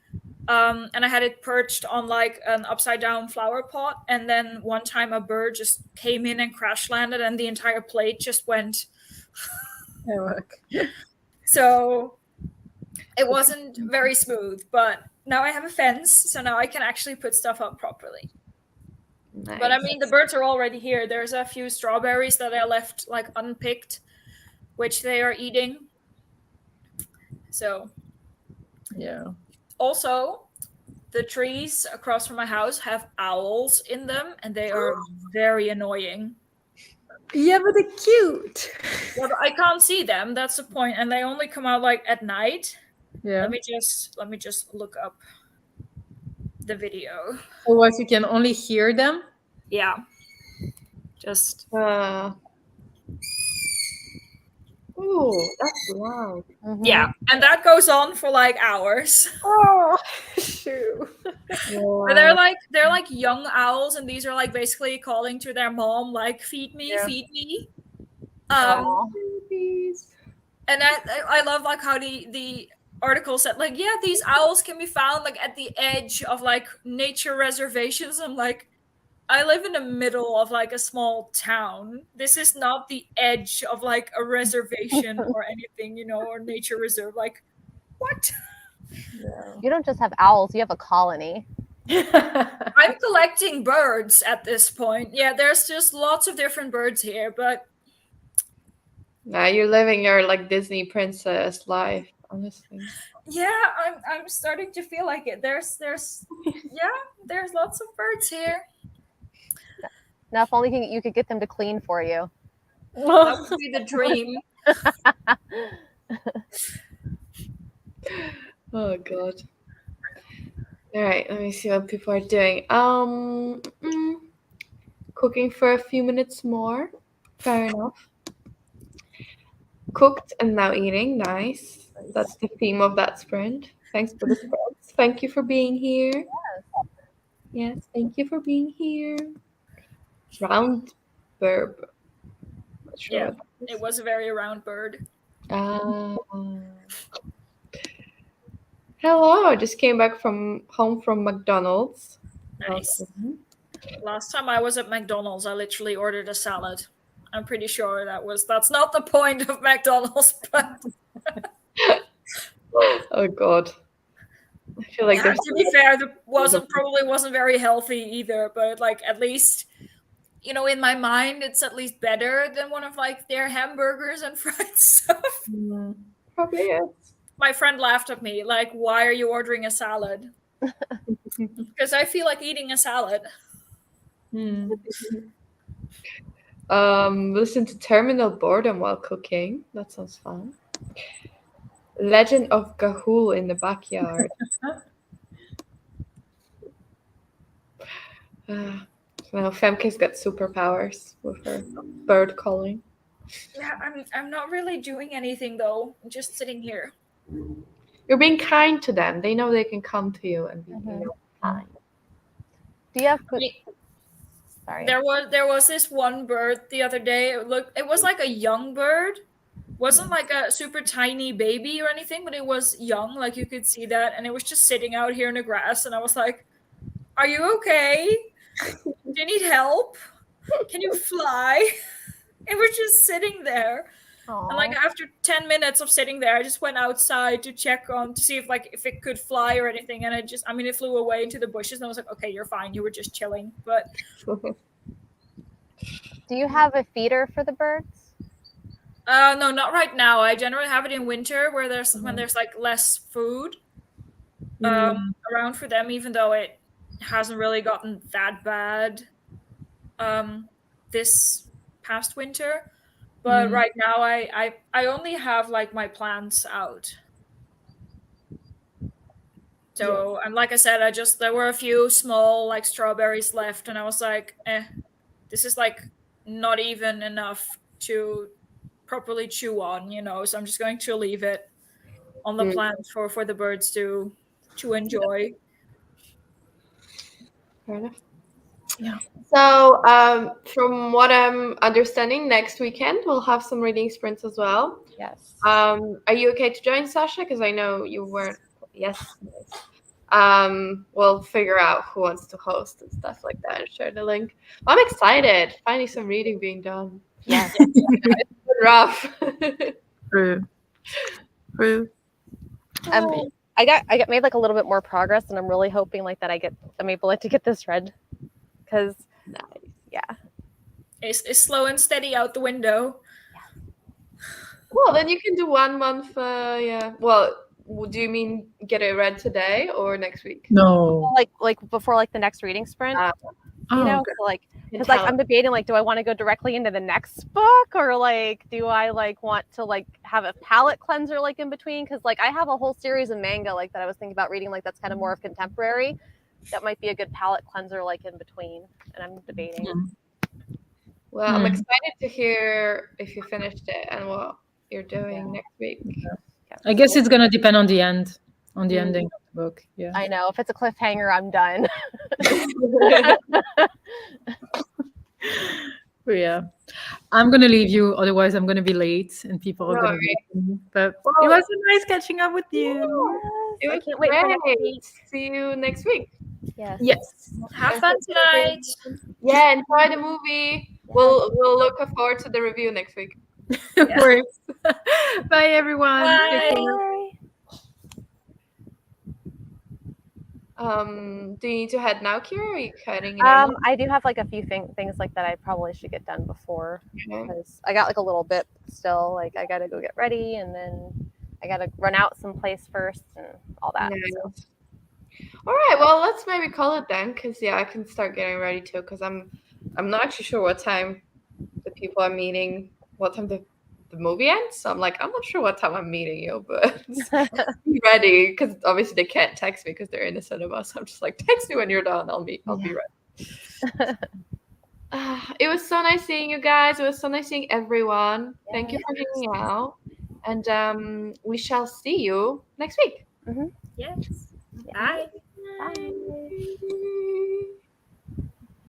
And I had it perched on like an upside down flower pot, and then one time a bird just came in and crash landed and the entire plate just went. So it wasn't very smooth, but now I have a fence, so now I can actually put stuff up properly. Nice. But I mean, the birds are already here. There's a few strawberries that I left like unpicked, which they are eating. So Yeah. also, the trees across from my house have owls in them, and they are very annoying. Yeah, but they're cute. Well, I can't see them. That's the point, and they only come out like at night. Yeah. Let me just look up the video. Otherwise, you can only hear them. Yeah. Just. Ooh, that's loud. Mm-hmm. Yeah, and that goes on for like hours. Oh, shoot. But they're like young owls, and these are like basically calling to their mom, like feed me, feed me. And I love like how the article said like, yeah, these owls can be found like at the edge of like nature reservations. I'm like, I live in the middle of like a small town. This is not the edge of like a reservation or anything, you know, or nature reserve. Like, what? Yeah. You don't just have owls, you have a colony. I'm collecting birds at this point. Yeah, there's just lots of different birds here, but Nah, you're living your like Disney princess life, honestly. yeah, I'm starting to feel like it. There's lots of birds here. Now, if only you could get them to clean for you. That would be the dream. Oh god. All right, let me see what people are doing. Cooking for a few minutes more. Fair enough. Cooked and now eating. Nice. That's the theme of that sprint. Thanks for the sprints. Thank you for being here. Yes, thank you for being here. Round verb. Not sure Yeah, what that is. it was a very round bird. Hello, I just came back home from McDonald's. Nice. Welcome. Last time I was at McDonald's, I literally ordered a salad. I'm pretty sure that's not the point of McDonald's, but Oh God. I feel like there's to be fair, probably wasn't very healthy either, but like at least in my mind it's at least better than one of like their hamburgers and fried stuff. probably is. My friend laughed at me like, why are you ordering a salad? Because I feel like eating a salad. Listen to Terminal Boredom while cooking. That sounds fun. Legend of Gahul in the backyard. Well, Femke's got superpowers with her bird calling. Yeah, I'm not really doing anything though. I'm just sitting here. You're being kind to them. They know they can come to you and be kind. Do you have I mean, sorry. there was this one bird the other day. It was like a young bird. Wasn't like a super tiny baby or anything, but it was young, like you could see that, and it was just sitting out here in the grass, and I was like, "Are you okay? Do you need help? Can you fly?" It was just sitting there. And like after 10 minutes of sitting there, I just went outside to check to see if it could fly or anything, and it flew away into the bushes, and I was like, "Okay, you're fine. You were just chilling." But do you have a feeder for the birds? No, not right now. I generally have it in winter when there's like less food around for them, even though it hasn't really gotten that bad this past winter. But right now I only have like my plants out. So and like I said, there were a few small like strawberries left, and I was like, this is like not even enough to properly chew on, so I'm just going to leave it on the plant for the birds to enjoy. Fair enough. Yeah. So, from what I'm understanding, next weekend we'll have some reading sprints as well. Yes. Are you okay to join, Sasha? Because I know you weren't. Yes. We'll figure out who wants to host and stuff like that and share the link. I'm excited. Finally, some reading being done. Yeah. It's been rough. True. I got made like a little bit more progress, and I'm really hoping like that I'm able to get this read, because It's slow and steady out the window. Well, then you can do 1 month. Yeah. Well, do you mean get it read today or next week? No. Like before like the next reading sprint. Okay. So like because like I'm debating like, do I want to go directly into the next book, or like do I like want to like have a palette cleanser like in between? Because like I have a whole series of manga like that I was thinking about reading, like that's kind of more of contemporary. That might be a good palette cleanser like in between, and I'm debating. Well, I'm excited to hear if you finished it and what you're doing next week. I guess it's gonna depend on the ending of the book. Yeah. I know. If it's a cliffhanger, I'm done. But yeah, I'm gonna leave you. Otherwise, I'm gonna be late, and people are gonna wait for me. But it was nice catching up with you. It was can't wait for next great. week. See you next week. Yes. Have fun tonight. Yeah, enjoy the movie. We'll look forward to the review next week. Of course. Bye, everyone. Bye. Do you need to head now, Kira? Or are you heading in? I do have like a few things like that I probably should get done before, because I got like a little bit still. Like I gotta go get ready, and then I gotta run out someplace first and all that. So. All right. Well, let's maybe call it then, because I can start getting ready too. Because I'm not actually sure what time the people I'm meeting, what time the movie ends. So I'm not sure what time I'm meeting you, but be ready, because obviously they can't text me because they're in the cinema. So I'm just like, text me when you're done. I'll be ready. It was so nice seeing you guys. It was so nice seeing everyone. Thank you for hanging out, and we shall see you next week. Yes. Bye. Bye.